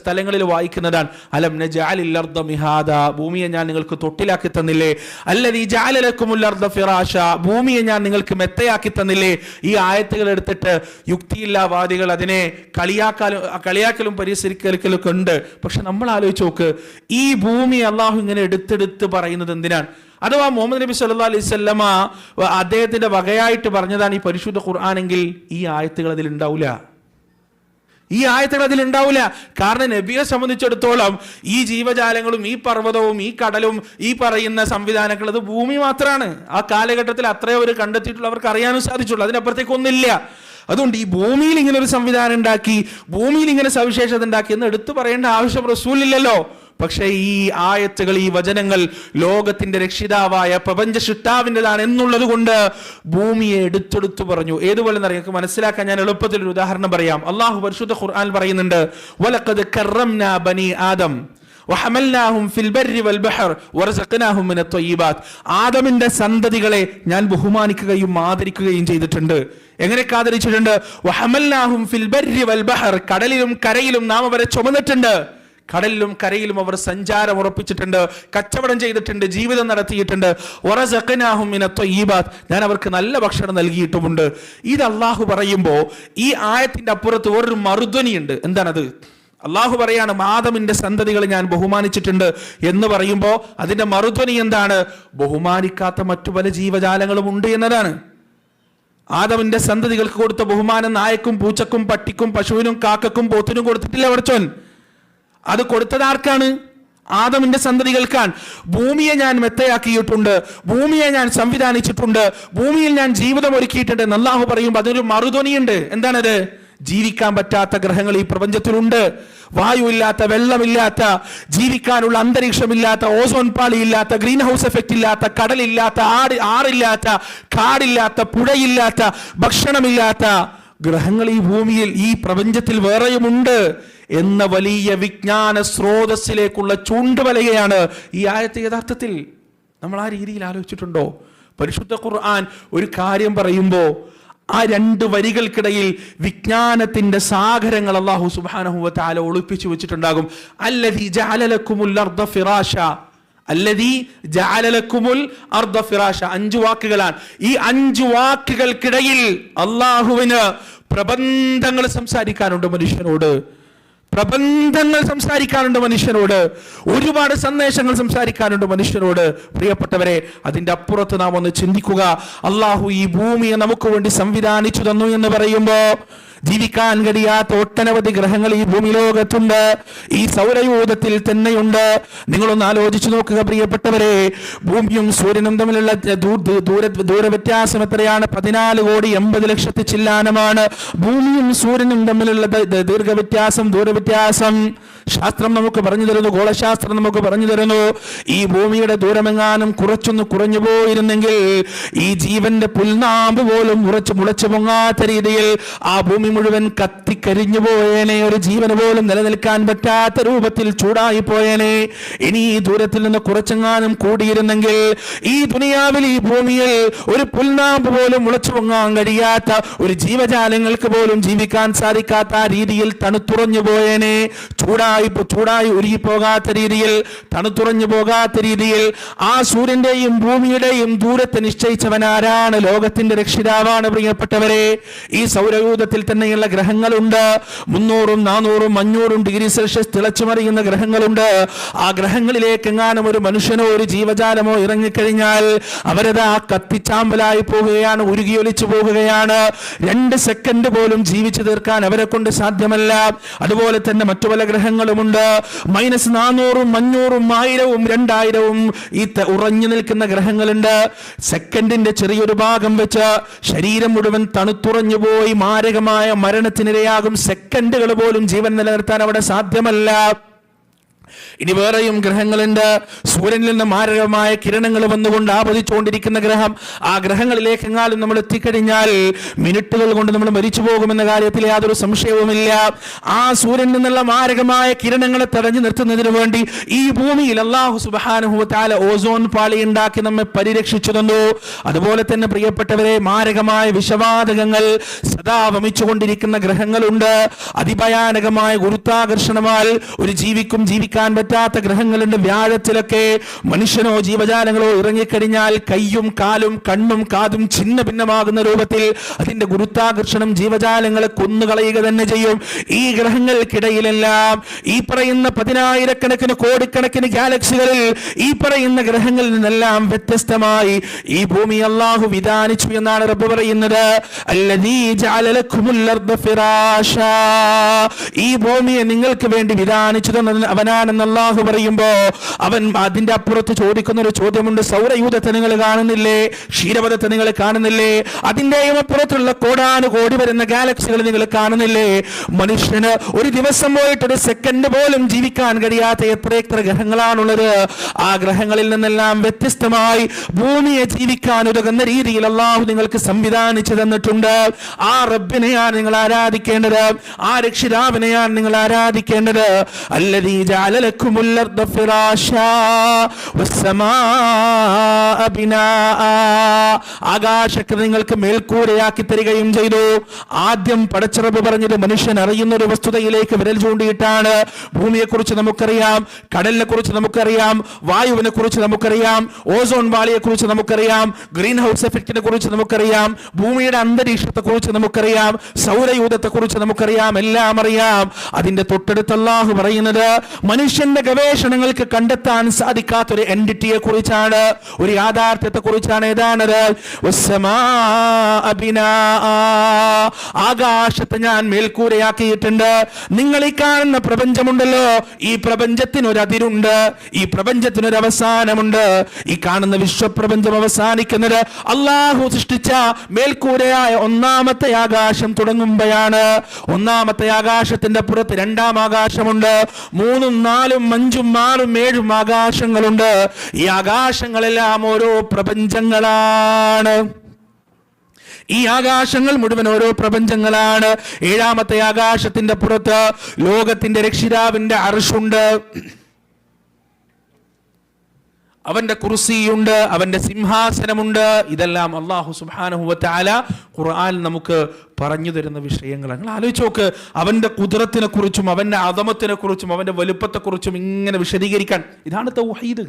സ്ഥലങ്ങളിൽ വായിക്കുന്നതാണ്. അലം നജഅലിൽ അർദ മിഹാദ, ഭൂമിയെ ഞാൻ നിങ്ങൾക്ക് തൊട്ടിലാക്കി തന്നില്ലേ? അല്ലദീ ജഅല ലക്കുമുൽ അർദ ഫിറാശ, ഭൂമിയെ ഞാൻ നിങ്ങൾക്ക് മെത്തയാക്കി തന്നില്ലേ? ഈ ആയത്തുകൾ എടുത്തിട്ട് യുക്തിയില്ലാവാദികൾ അതിനെ കളിയാക്കലും പരിഹസിക്കലും ഒക്കെ ഉണ്ട്. പക്ഷെ നമ്മൾ ആലോചിച്ച് നോക്ക്, ഈ ഭൂമി അള്ളാഹു ഇങ്ങനെ എടുത്തെടുത്ത് പറയുന്നത് എന്തിനാണ്? അഥവാ മുഹമ്മദ് നബി സല്ലല്ലാഹു അലൈഹി വസല്ലമ അദ്ദേഹത്തിന്റെ വകയായിട്ട് പറഞ്ഞതാണ് ഈ പരിശുദ്ധ ഖുർആനെങ്കിൽ ഈ ആയത്തുകൾ അതിൽ ഉണ്ടാവില്ല, ഈ ആയത്തുകൾ അതിൽ ഉണ്ടാവില്ല. കാരണം നബിയെ സംബന്ധിച്ചിടത്തോളം ഈ ജീവജാലങ്ങളും ഈ പർവ്വതവും ഈ കടലും ഈ പറയുന്ന സംവിധാനങ്ങൾ അത് ഭൂമി മാത്രമാണ്. ആ കാലഘട്ടത്തിൽ അത്രയോ അവർ കണ്ടെത്തിയിട്ടുള്ളവർക്ക് അറിയാനും സാധിച്ചുള്ളൂ, അതിനപ്പുറത്തേക്കൊന്നുമില്ല. അതുകൊണ്ട് ഈ ഭൂമിയിൽ ഇങ്ങനെ ഒരു സംവിധാനം ഉണ്ടാക്കി, ഭൂമിയിൽ ഇങ്ങനെ സവിശേഷത ഉണ്ടാക്കി എന്ന് എടുത്തു പറയേണ്ട ആവശ്യം റസൂലില്ലല്ലോ. പക്ഷേ ഈ ആയത്തുകൾ, ഈ വചനങ്ങൾ ലോകത്തിന്റെ രക്ഷിതാവായ പ്രപഞ്ച സൃഷ്ടാവിൻ്റെതാണ് എന്നുള്ളത് കൊണ്ട് ഭൂമിയെ എടുത്തെടുത്തു പറഞ്ഞു. ഏതുപോലെ നിങ്ങൾക്ക് മനസ്സിലാക്കാൻ ഞാൻ എളുപ്പത്തിൽ ഒരു ഉദാഹരണം പറയാം. അള്ളാഹു പരിശുദ്ധ ഖുർആൻ പറയുന്നുണ്ട്, വലഖദ് കറംനാ ബനി ആദം വഹമൽനാഹും ഫിൽ ബർരി വൽ ബഹർ വറസഖ്നാഹും മിനത് ത്വയ്യിബാത്ത്. ആദമിന്റെ സന്തതികളെ ഞാൻ ബഹുമാനിക്കുകയും ആദരിക്കുകയും ചെയ്തിട്ടുണ്ട്. എങ്ങനെയൊക്കെ ആദരിച്ചിട്ടുണ്ട്? വഹമൽനാഹും ഫിൽ ബർരി വൽ ബഹർ, കടലിലും കരയിലും നാം അവരെ ചുമന്നിട്ടുണ്ട്. കടലിലും കരയിലും അവർ സഞ്ചാരം ഉറപ്പിച്ചിട്ടുണ്ട്, കച്ചവടം ചെയ്തിട്ടുണ്ട്, ജീവിതം നടത്തിയിട്ടുണ്ട്. വറസഖ്നാഹും മിനത് ത്വയ്യിബാത്ത്, ഞാൻ അവർക്ക് നല്ല ഭക്ഷണം നൽകിയിട്ടുമുണ്ട്. ഇത് അള്ളാഹു പറയുമ്പോൾ ഈ ആയത്തിന്റെ അപ്പുറത്ത് ഒരു മറുധ്വനിയുണ്ട്. എന്താണത്? അള്ളാഹു പറയാണ് ആദമിന്റെ സന്തതികളെ ഞാൻ ബഹുമാനിച്ചിട്ടുണ്ട് എന്ന് പറയുമ്പോൾ അതിന്റെ മറുധ്വനി എന്താണ്? ബഹുമാനിക്കാത്ത മറ്റു പല ജീവജാലങ്ങളും ഉണ്ട് എന്നതാണ്. ആദമിന്റെ സന്തതികൾക്ക് കൊടുത്ത ബഹുമാനം നായക്കും പൂച്ചക്കും പട്ടിക്കും പശുവിനും കാക്കക്കും പോത്തിനും കൊടുത്തിട്ടില്ല പടച്ചോൻ. അത് കൊടുത്തത് ആർക്കാണ്? ആദമിന്റെ സന്തതികൾക്കാണ്. ഭൂമിയെ ഞാൻ മെത്തയാക്കിയിട്ടുണ്ട്, ഭൂമിയെ ഞാൻ സംവിധാനിച്ചിട്ടുണ്ട്, ഭൂമിയിൽ ഞാൻ ജീവിതം ഒരുക്കിയിട്ടുണ്ട് എന്ന് അല്ലാഹു പറയുമ്പോൾ അതിനൊരു മറുധ്വനിയുണ്ട്. എന്താണത്? ജീവിക്കാൻ പറ്റാത്ത ഗ്രഹങ്ങൾ ഈ പ്രപഞ്ചത്തിലുണ്ട്. വായു ഇല്ലാത്ത, വെള്ളമില്ലാത്ത, ജീവിക്കാനുള്ള അന്തരീക്ഷമില്ലാത്ത, ഓസോൺ പാളിയില്ലാത്ത, ഗ്രീൻ ഹൗസ് എഫക്റ്റ് ഇല്ലാത്ത, കടലില്ലാത്ത, ആറില്ലാത്ത, കാടില്ലാത്ത, പുഴയില്ലാത്ത, ഭക്ഷണമില്ലാത്ത ഗ്രഹങ്ങൾ ഈ ഭൂമിയിൽ, ഈ പ്രപഞ്ചത്തിൽ വേറെയുമുണ്ട് എന്ന വലിയ വിജ്ഞാന സ്രോതസ്സിലേക്കുള്ള ചൂണ്ടുവലയാണ് ഈ ആയത്ത്. യഥാർത്ഥത്തിൽ നമ്മൾ ആ രീതിയിൽ ആലോചിച്ചിട്ടുണ്ടോ? പരിശുദ്ധ ഖുർആൻ ഒരു കാര്യം പറയുമ്പോൾ ആ രണ്ട് വരികൾക്കിടയിൽ വിജ്ഞാനത്തിന്റെ സാഗരങ്ങൾ അല്ലാഹു സുബ്ഹാനഹു വ തആല ഒളിപ്പിച്ചു വെച്ചിട്ടുണ്ടാകും. അല്ലദീ ജഅല ലക്കുമുൽ അർദ ഫിറാശ, അല്ലദീ ജഅല ലക്കുമുൽ അർദ ഫിറാശ. 5 വാക്കുകളാണ്. ഈ 5 വാക്കുകൾക്കിടയിൽ അല്ലാഹുവിന് പ്രബന്ധങ്ങൾ സംസാരിക്കാനുണ്ട് മനുഷ്യനോട്. പ്രബന്ധങ്ങൾ സംസാരിക്കാനുണ്ട് മനുഷ്യനോട്, ഒരുപാട് സന്ദേശങ്ങൾ സംസാരിക്കാനുണ്ട് മനുഷ്യനോട്. പ്രിയപ്പെട്ടവരെ, അതിന്റെ അപ്പുറത്ത് നാം ഒന്ന് ചിന്തിക്കുക. അള്ളാഹു ഈ ഭൂമിയെ നമുക്ക് വേണ്ടി സംവിധാനിച്ചു തന്നു എന്ന് പറയുമ്പോ ജീവിക്കാൻ കഴിയാത്ത ഒട്ടനവധി ഗ്രഹങ്ങൾ ഈ ഭൂമി ലോകത്തുണ്ട്, ഈ സൗരയൂഥത്തിൽ തന്നെയുണ്ട്. നിങ്ങളൊന്ന് ആലോചിച്ചു നോക്കുക പ്രിയപ്പെട്ടവരെ, ഭൂമിയും സൂര്യനും തമ്മിലുള്ള ദൂരവ്യത്യാസം എത്രയാണ്? 14,80,00,000 ചില്ലാനമാണ് ഭൂമിയും സൂര്യനും തമ്മിലുള്ള ദൂരവ്യത്യാസം. ശാസ്ത്രം നമുക്ക് പറഞ്ഞു തരുന്നു, ഗോളശാസ്ത്രം നമുക്ക് പറഞ്ഞു തരുന്നു, ഈ ഭൂമിയുടെ ദൂരമെങ്ങാനും കുറച്ചൊന്ന് കുറഞ്ഞു പോയിരുന്നെങ്കിൽ ഈ ജീവന്റെ പുൽനാമ്പ് പോലും മുളച്ചു പൊങ്ങാത്ത രീതിയിൽ ആ ഭൂമി മുഴുവൻ കത്തിക്കരിഞ്ഞു പോയേനെ, ഒരു ജീവന് പോലും നിലനിൽക്കാൻ പറ്റാത്ത രൂപത്തിൽ ചൂടായി പോയേനെ. ഇനി ഈ ദൂരത്തിൽ നിന്ന് കുറച്ചെങ്ങാനും കൂടിയിരുന്നെങ്കിൽ ഈ ദുനിയാവിൽ, ഈ ഭൂമിയിൽ ഒരു പുൽനാമ്പ് പോലും മുളച്ചു പൊങ്ങാൻ കഴിയാത്ത, ഒരു ജീവജാലങ്ങൾക്ക് പോലും ജീവിക്കാൻ സാധിക്കാത്ത രീതിയിൽ തണുത്തുറഞ്ഞു പോയേനെ. ചൂടായി ഉരുകിപ്പോകാത്ത രീതിയിൽ, തണുത്തുറഞ്ഞു പോകാത്ത രീതിയിൽ ആ സൂര്യന്റെയും ഭൂമിയുടെയും ദൂരത്തെ നിശ്ചയിച്ചവൻ ആരാണ്? ലോകത്തിന്റെ രക്ഷിതാവാണ്. പ്രിയപ്പെട്ടവരെ, ഈ സൗരയൂഥത്തിൽ തന്നെയുള്ള ഗ്രഹങ്ങളുണ്ട്. 300, 400, 500 ഡിഗ്രി സെൽഷ്യസ് തിളച്ചുമറിയുന്ന ഗ്രഹങ്ങളുണ്ട്. ആ ഗ്രഹങ്ങളിലേക്ക് എങ്ങാനും ഒരു മനുഷ്യനോ ഒരു ജീവജാലമോ ഇറങ്ങിക്കഴിഞ്ഞാൽ അവരത് ആ കത്തിച്ചാമ്പലായി പോകുകയാണ്, ഉരുകിയൊലിച്ചു പോകുകയാണ്. 2 സെക്കൻഡ് പോലും ജീവിച്ചു തീർക്കാൻ അവരെ കൊണ്ട് സാധ്യമല്ല. അതുപോലെ തന്നെ മറ്റു പല ഗ്രഹങ്ങളുമുണ്ട്. -400, 500, 1000, 2000 ഈ ഉറഞ്ഞു നിൽക്കുന്ന ഗ്രഹങ്ങളുണ്ട്. സെക്കൻഡിന്റെ ചെറിയൊരു ഭാഗം വെച്ച് ശരീരം മുഴുവൻ തണുത്തുറഞ്ഞു പോയി മാരകമായ മരണത്തിനിരയാകും. സെക്കൻഡുകൾ പോലും ജീവൻ നിലനിർത്താൻ അവിടെ സാധ്യമല്ല. ഇനി വേറെയും ഗ്രഹങ്ങളുണ്ട്. സൂര്യനിൽ നിന്ന് മാരകമായ കിരണങ്ങൾ വന്നുകൊണ്ട് ആപതിച്ചുകൊണ്ടിരിക്കുന്ന ഗ്രഹം. ആ ഗ്രഹങ്ങളിലേക്ക് എങ്ങാനും നമ്മൾ എത്തിക്കഴിഞ്ഞാൽ മിനിറ്റുകൾ കൊണ്ട് നമ്മൾ മരിച്ചു പോകുമെന്ന കാര്യത്തിൽ യാതൊരു സംശയവുമില്ല. ആ സൂര്യനിൽ നിന്നുള്ള മാരകമായ കിരണങ്ങളെ തടഞ്ഞു നിർത്തുന്നതിന് വേണ്ടി ഈ ഭൂമിയിൽ അല്ലാഹു സുബ്ഹാനഹു വ തആല ഓസോൺ പാളി ഉണ്ടാക്കി നമ്മെ പരിരക്ഷിച്ചു തന്നു. അതുപോലെ തന്നെ പ്രിയപ്പെട്ടവരെ, മാരകമായ വിഷവാതകങ്ങൾ സദാ വമിച്ചുകൊണ്ടിരിക്കുന്ന ഗ്രഹങ്ങളുണ്ട്. അതിഭയാനകമായ ഗുരുത്വാകർഷണമാൽ ഒരു ജീവിക്കും ജീവിക്കാൻ പറ്റാത്ത ഗ്രഹങ്ങളുണ്ട്. വ്യാഴത്തിലൊക്കെ മനുഷ്യനോ ജീവജാലങ്ങളോ ഇറങ്ങിക്കഴിഞ്ഞാൽ കയ്യും കാലും കണ്ണും കാതും ഛിന്ന ഭിന്നമാകുന്ന രൂപത്തിൽ അതിന്റെ ഗുരുത്വാകർഷണം ജീവജാലങ്ങളെ കൊന്നുകളയുക തന്നെ ചെയ്യും. ഈ ഗ്രഹങ്ങൾക്കിടയിലെല്ലാം ഈ പറയുന്ന 10,000-കണക്കിന് കോടിക്കണക്കിന് ഗാലക്സികളിൽ ഈ പറയുന്ന ഗ്രഹങ്ങളിൽ നിന്നെല്ലാം വ്യത്യസ്തമായി ഈ ഭൂമി അല്ലാഹു വിധാനിച്ചു എന്നാണ് റബ്ബ് പറയുന്നത്. അല്ലദീ ജഅല ലക്കുമുൽ അർദ ഫിറാശാ, ഈ ഭൂമിയെ നിങ്ങൾക്ക് വേണ്ടി വിധാനിച്ചു തന്നത് അവനാണെന്ന് അല്ലാഹു പറയുമ്പോ അവൻ അതിന്റെ അപ്പുറത്ത് ചോദിക്കുന്ന ഒരു ചോദ്യമുണ്ട്. സൗരയൂഥത്തെ നിങ്ങൾ കാണുന്നില്ലേ? ക്ഷീരപഥത്തെ നിങ്ങൾ കാണുന്നില്ലേ? അതിന്റെയും അപ്പുറത്തുള്ള കോടാനുകോടി വരുന്ന ഗാലക്സികൾ നിങ്ങൾ കാണുന്നില്ലേ? മനുഷ്യന് ഒരു ദിവസം പോയിട്ട് ഒരു സെക്കൻഡ് പോലും ജീവിക്കാൻ കഴിയാത്ത എത്ര ഗ്രഹങ്ങളാണുള്ളത്. ആ ഗ്രഹങ്ങളിൽ നിന്നെല്ലാം വ്യത്യസ്തമായി ഭൂമിയെ ജീവിക്കാൻ ഉതകുന്ന രീതിയിൽ അല്ലാഹു നിങ്ങൾക്ക് സംവിധാനിച്ചു തന്നിട്ടുണ്ട്. ആ റബ്ബിനെയാണ് നിങ്ങൾ ആരാധിക്കേണ്ടത്, ആ രക്ഷിതാവിനെയാണ് നിങ്ങൾ ആരാധിക്കേണ്ടത്. അല്ലദീ ജഅല ലക്കുമുൽ അർദ ഫിറാശാ വസ്സമാഅ ബിനാഅ, ആകാശത്തെ നിങ്ങൾക്ക് മേൽക്കൂരയാക്കി തരികയും ചെയ്തു. ആദ്യം പടച്ച റബ്ബ് പറഞ്ഞത് മനുഷ്യൻ അറിയുന്ന ഒരു വസ്തുതയിലേക്ക് വിരൽ ചൂണ്ടിയിട്ടാണ്. ഭൂമിയെക്കുറിച്ച് നമുക്കറിയാം, കടലിനെ കുറിച്ച് നമുക്കറിയാം, വായുവിനെ കുറിച്ച് നമുക്കറിയാം, ഓസോൺ പാളിയെ കുറിച്ച് നമുക്കറിയാം, ഗ്രീൻ ഹൗസ് എഫക്റ്റിനെ കുറിച്ച് നമുക്കറിയാം, ഭൂമിയുടെ അന്തരീക്ഷത്തെ കുറിച്ച് നമുക്കറിയാം, സൗരയൂഥത്തെ കുറിച്ച് നമുക്കറിയാം, എല്ലാം അറിയാം. അതിന്റെ തൊട്ടടുത്ത് അല്ലാഹു പറയുന്നത് മനുഷ്യന്റെ ഗവേഷണങ്ങൾക്ക് കണ്ടെത്താൻ സാധിക്കാത്ത ഒരു എൻറ്റിറ്റിയെ കുറിച്ചാണ്, ഒരു യാഥാർത്ഥ്യത്തെ കുറിച്ചാണ്. ഏതാണത്? ആകാശത്തെ ഞാൻ മേൽക്കൂരയാക്കിയിട്ടുണ്ട്. നിങ്ങൾ ഈ കാണുന്ന പ്രപഞ്ചമുണ്ടല്ലോ, ഈ പ്രപഞ്ചത്തിനൊരതിരുണ്ട്, ഈ പ്രപഞ്ചത്തിനൊരു അവസാനമുണ്ട്. ഈ കാണുന്ന വിശ്വപ്രപഞ്ചം അവസാനിക്കുന്നത് അല്ലാഹു സൃഷ്ടിച്ച മേൽക്കൂരയായ ഒന്നാമത്തെ ആകാശം തുടങ്ങുമ്പോഴാണ്. ഒന്നാമത്തെ ആകാശത്തിന്റെ പുറത്ത് 2-ാം ആകാശമുണ്ട്. 3, 4, 5, 6, 7 ആകാശങ്ങളുണ്ട്. ഈ ആകാശങ്ങളെല്ലാം ഓരോ പ്രപഞ്ചങ്ങളാണ്. ഈ ആകാശങ്ങൾ മുഴുവൻ ഓരോ പ്രപഞ്ചങ്ങളാണ്. 7-ാമത്തെ ആകാശത്തിന്റെ പുറത്ത് ലോകത്തിന്റെ രക്ഷിതാവിന്റെ അർശുണ്ട്, അവന്റെ കുർസിയുണ്ട്, അവന്റെ സിംഹാസനമുണ്ട്. ഇതെല്ലാം അല്ലാഹു സുബ്ഹാനഹു വ തആല ഖുർആൻ നമുക്ക് പറഞ്ഞു തരുന്ന വിഷയങ്ങളാണ്. നിങ്ങൾ ആലോചിച്ച് നോക്ക്, അവന്റെ ഖുദ്റത്തിനെ കുറിച്ചും അവന്റെ അദമത്തിനെ കുറിച്ചും അവന്റെ വലുപ്പത്തെക്കുറിച്ചും ഇങ്ങനെ വിശദീകരിക്കാൻ. ഇതാണ് തൗഹീദ്,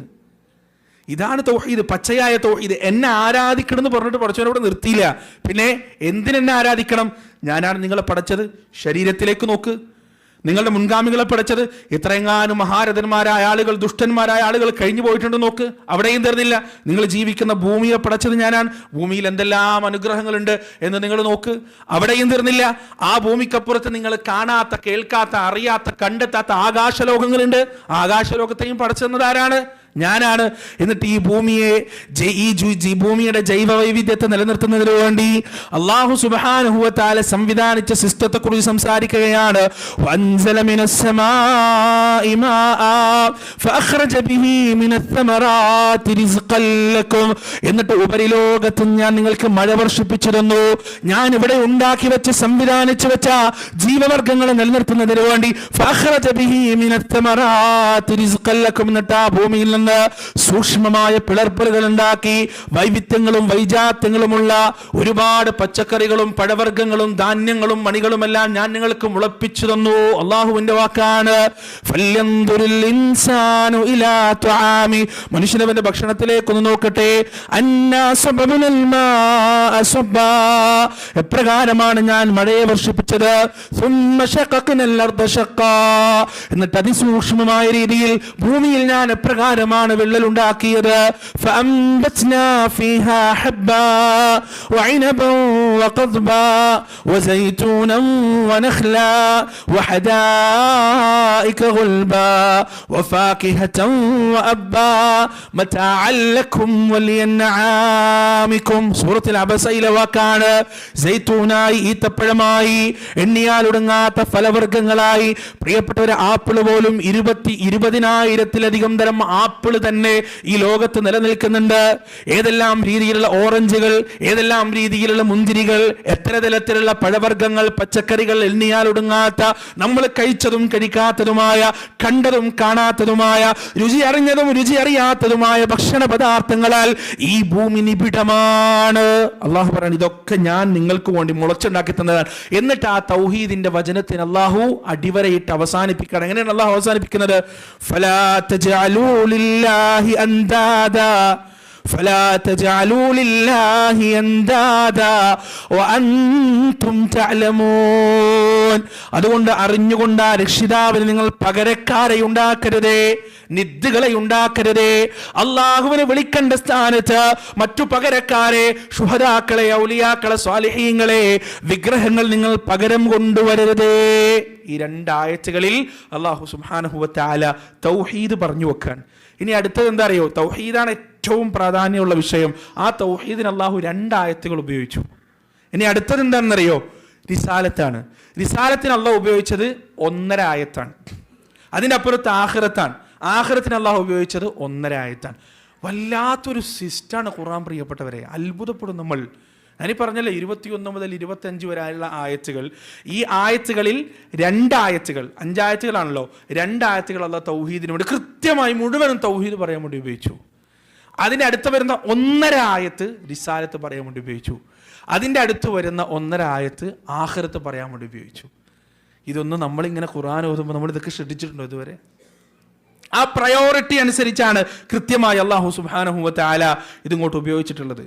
ഇതാണ് തൗഹീദ്, പച്ചയായ തൗഹീദ്. എന്നെ ആരാധിക്കണം എന്ന് പറഞ്ഞിട്ട് പടച്ചവനോട് നിർത്തിയില്ല. പിന്നെ എന്തിനെന്നെ ആരാധിക്കണം? ഞാനാണ് നിങ്ങളെ പടച്ചത്. ശരീരത്തിലേക്ക് നോക്ക്, നിങ്ങളുടെ മുൻഗാമികളെ പഠിച്ചത് ഇത്രയെങ്ങാനും മഹാരഥന്മാരായ ആളുകൾ, ദുഷ്ടന്മാരായ ആളുകൾ കഴിഞ്ഞു പോയിട്ടുണ്ട് നോക്ക്. അവിടെയും തീർന്നില്ല. നിങ്ങൾ ജീവിക്കുന്ന ഭൂമിയെ പടച്ചത് ഞാനാണ്. ഭൂമിയിൽ എന്തെല്ലാം അനുഗ്രഹങ്ങളുണ്ട് എന്ന് നിങ്ങൾ നോക്ക്. അവിടെയും തീർന്നില്ല. ആ ഭൂമിക്കപ്പുറത്ത് നിങ്ങൾ കാണാത്ത, കേൾക്കാത്ത, അറിയാത്ത, കണ്ടെത്താത്ത ആകാശലോകങ്ങളുണ്ട്. ആകാശലോകത്തെയും പടച്ചെന്നത് ആരാണ്? ഞാനാണ്. എന്നിട്ട് ഈ ഭൂമിയെ, ഈ ഭൂമിയുടെ ജൈവ വൈവിധ്യത്തെ നിലനിർത്തുന്നതിന് വേണ്ടി അല്ലാഹു സുബ്ഹാനഹു വ തആല സംവിധാനിച്ച സിസ്റ്റത്തെ കുറിച്ച് സംസാരിക്കുകയാണ്. വഅൻസല മിനസ് സമാഇ മാഅ ഫഅഖ്റജ ബിഹി മിനസ് സമറാത്തി റിസ്ഖൻ ലക്കും. എന്നിട്ട് ഉപരിലോകത്ത് ഞാൻ നിങ്ങൾക്ക് മഴ വർഷിപ്പിച്ചു തന്നു. ഞാൻ ഇവിടെ ഉണ്ടാക്കി വെച്ച് സംവിധാനിച്ചു വെച്ച ജീവവർഗങ്ങളെ നിലനിർത്തുന്നതിന് വേണ്ടി ഫഅഖ്റജ ബിഹി മിനസ് സമറാത്തി റിസ്ഖൻ ലക്കും. എന്നിട്ട് ആ ഭൂമിയിൽ സൂക്ഷ്മമായ പിളർപ്പുകൾ ഉണ്ടാക്കി വൈവിധ്യങ്ങളും വൈജാത്യങ്ങളുമുള്ള ഒരുപാട് പച്ചക്കറികളും പഴവർഗ്ഗങ്ങളും ധാന്യങ്ങളും മണികളുമെല്ലാം ഞാൻ നിങ്ങൾക്ക് മുളപ്പിച്ചു തന്നു. അള്ളാഹുവിന്റെ വാക്കാണ്. മനുഷ്യനവന്റെ ഭക്ഷണത്തിലേക്കൊന്ന് നോക്കട്ടെ. എപ്രകാരമാണ് ഞാൻ മഴയെ വർഷിപ്പിച്ചത്. എന്നിട്ട് അതിസൂക്ഷ്മമായ രീതിയിൽ ഭൂമിയിൽ ഞാൻ എപ്രകാരം വിള്ളൽ ഉണ്ടാക്കിയത്. فأنبتنا فيها حبا وعنبا وقضبا وزيتونا ونخلا وحدائق غلبا وفاكهة وأبا متاعا لكم ولأنعامكم. സൂറത്തുൽ അബസയിലെ വാക്കാണ്. സൈത്തൂനായി, ഈത്തപ്പഴമായി, എണ്ണിയാലൊടുങ്ങാത്ത ഫലവർഗ്ഗങ്ങളായി. പ്രിയപ്പെട്ടവരെ, ആപ്പിൾ പോലും 20,000-ത്തിലധികം തരം ആപ്പിൾ തന്നെ ഈ ലോകത്ത് നിലനിൽക്കുന്നുണ്ട്. ഏതെല്ലാം രീതിയിലുള്ള ഓറഞ്ചുകൾ, ഏതെല്ലാം രീതിയിലുള്ള മുന്തിരികൾ, എത്ര തരത്തിലുള്ള പഴവർഗ്ഗങ്ങൾ, പച്ചക്കറികൾ, എണ്ണിയാൽ ഒടുങ്ങാത്ത, നമ്മൾ കഴിച്ചതും കഴിക്കാത്തതുമായ, കണ്ടതും കാണാത്തതുമായ, രുചി അറിഞ്ഞതും രുചി അറിയാത്തതുമായ ഭക്ഷണ പദാർത്ഥങ്ങളാൽ ഈ ഭൂമി നിബിഡമാണ്. അള്ളാഹു പറയുന്നത് ഇതൊക്കെ ഞാൻ നിങ്ങൾക്ക് വേണ്ടി മുളച്ചുണ്ടാക്കി തന്നതാണ്. എന്നിട്ട് ആ തൗഹീദിന്റെ വചനത്തിന് അള്ളാഹു അടിവരയിട്ട് അവസാനിപ്പിക്കണം. എങ്ങനെയാണ് അള്ളാഹു അവസാനിപ്പിക്കുന്നത്? ഫലാ തജഅലൂ ലില്ലാഹി അൻദാദാ فلا تجعلوا لله اندادا وانتم تعلمون. അതുകൊണ്ട് അറിഞ്ഞുകൊണ്ട് രക്ഷിതാവിന് നിങ്ങൾ പകരക്കാരെ ഉണ്ടാക്കരുതേ, നിദ്ദുകളെ ഉണ്ടാക്കരുതേ. അള്ളാഹുവിനെ വിളിക്കേണ്ട സ്ഥാനത്ത് മറ്റു പകരക്കാരെ, ശുഹദാക്കളെ, ഔലിയാക്കളെ, സ്വാലിഹീങ്ങളെ, വിഗ്രഹങ്ങൾ നിങ്ങൾ പകരം കൊണ്ടുവരരുതേ. ഈ രണ്ടായത്തുകളിൽ അള്ളാഹു സുബ്ഹാനഹു വ തആല തൗഹീദ് പറഞ്ഞു വെക്കാൻ. ഇനി അടുത്തത് എന്താ അറിയോ? തൗഹീദാണ് ഏറ്റവും പ്രാധാന്യമുള്ള വിഷയം. ആ തൗഹീദിന് അള്ളാഹു 2 ആയത്തുകൾ ഉപയോഗിച്ചു. ഇനി അടുത്തത് എന്താണെന്നറിയോ? റിസാലത്താണ്. റിസാലത്തിന് അള്ളാഹു ഉപയോഗിച്ചത് 1.5 ആയത്താണ്. അതിൻ്റെ അപ്പുറത്ത് ആഖിറത്താണ്. ആഖിറത്തിന് അള്ളാഹു ഉപയോഗിച്ചത് 1.5 ആയത്താണ്. വല്ലാത്തൊരു സിസ്റ്റാണ് ഖുർആൻ പ്രിയപ്പെട്ടവരെ. അത്ഭുതപ്പെടും നമ്മൾ. ഞാനീ പറഞ്ഞല്ലേ 21 മുതൽ 25 വരെയുള്ള ആയത്തുകൾ. ഈ ആയത്തുകളിൽ 2 ആയത്തുകൾ, 5 ആയത്തുകളാണല്ലോ, 2 ആയത്തുകൾ അള്ളാഹു തൗഹീദിന് വേണ്ടി കൃത്യമായി മുഴുവനും തൗഹീദ് പറയാൻ വേണ്ടി ഉപയോഗിച്ചു. അതിൻ്റെ അടുത്ത് വരുന്ന 1.5 ആയത്ത് റിസാലത്ത് പറയാൻ വേണ്ടി ഉപയോഗിച്ചു. അതിൻ്റെ അടുത്ത് വരുന്ന 1.5 ആയത്ത് ആഖിറത്ത് പറയാൻ വേണ്ടി ഉപയോഗിച്ചു. ഇതൊന്നും നമ്മളിങ്ങനെ ഖുർആൻ ഓതുമ്പോൾ നമ്മൾ ഇതൊക്കെ ശ്രദ്ധിച്ചിട്ടുണ്ടോ ഇതുവരെ? ആ പ്രയോറിറ്റി അനുസരിച്ചാണ് കൃത്യമായി അല്ലാഹു സുബ്ഹാനഹു വ തആല ഇതിങ്ങോട്ട് ഉപയോഗിച്ചിട്ടുള്ളത്.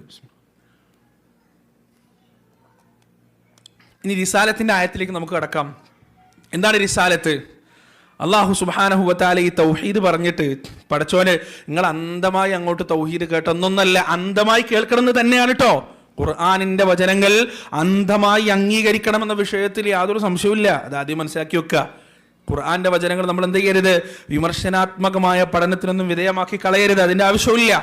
ഇനി റിസാലത്തിൻ്റെ ആയത്തിലേക്ക് നമുക്ക് കടക്കാം. എന്താണ് റിസാലത്ത്? അല്ലാഹു സുബ്ഹാനഹു വ തആല ഈ തൗഹീദ് പറഞ്ഞിട്ട്, പടച്ചോനെ നിങ്ങൾ അന്ധമായി അങ്ങോട്ട് തൗഹീദ് കേട്ടൊന്നൊന്നല്ല, അന്ധമായി കേൾക്കണമെന്ന് തന്നെയാണ് കേട്ടോ. ഖുർആനിന്റെ വചനങ്ങൾ അന്ധമായി അംഗീകരിക്കണമെന്ന വിഷയത്തിൽ യാതൊരു സംശയവുമില്ല. അത് ആദ്യം മനസ്സിലാക്കി വെക്കുക. ഖുർആന്റെ വചനങ്ങൾ നമ്മൾ എന്ത് ചെയ്യരുത്? വിമർശനാത്മകമായ പഠനത്തിനൊന്നും വിധേയമാക്കി കളയരുത്. അതിന്റെ ആവശ്യമില്ല.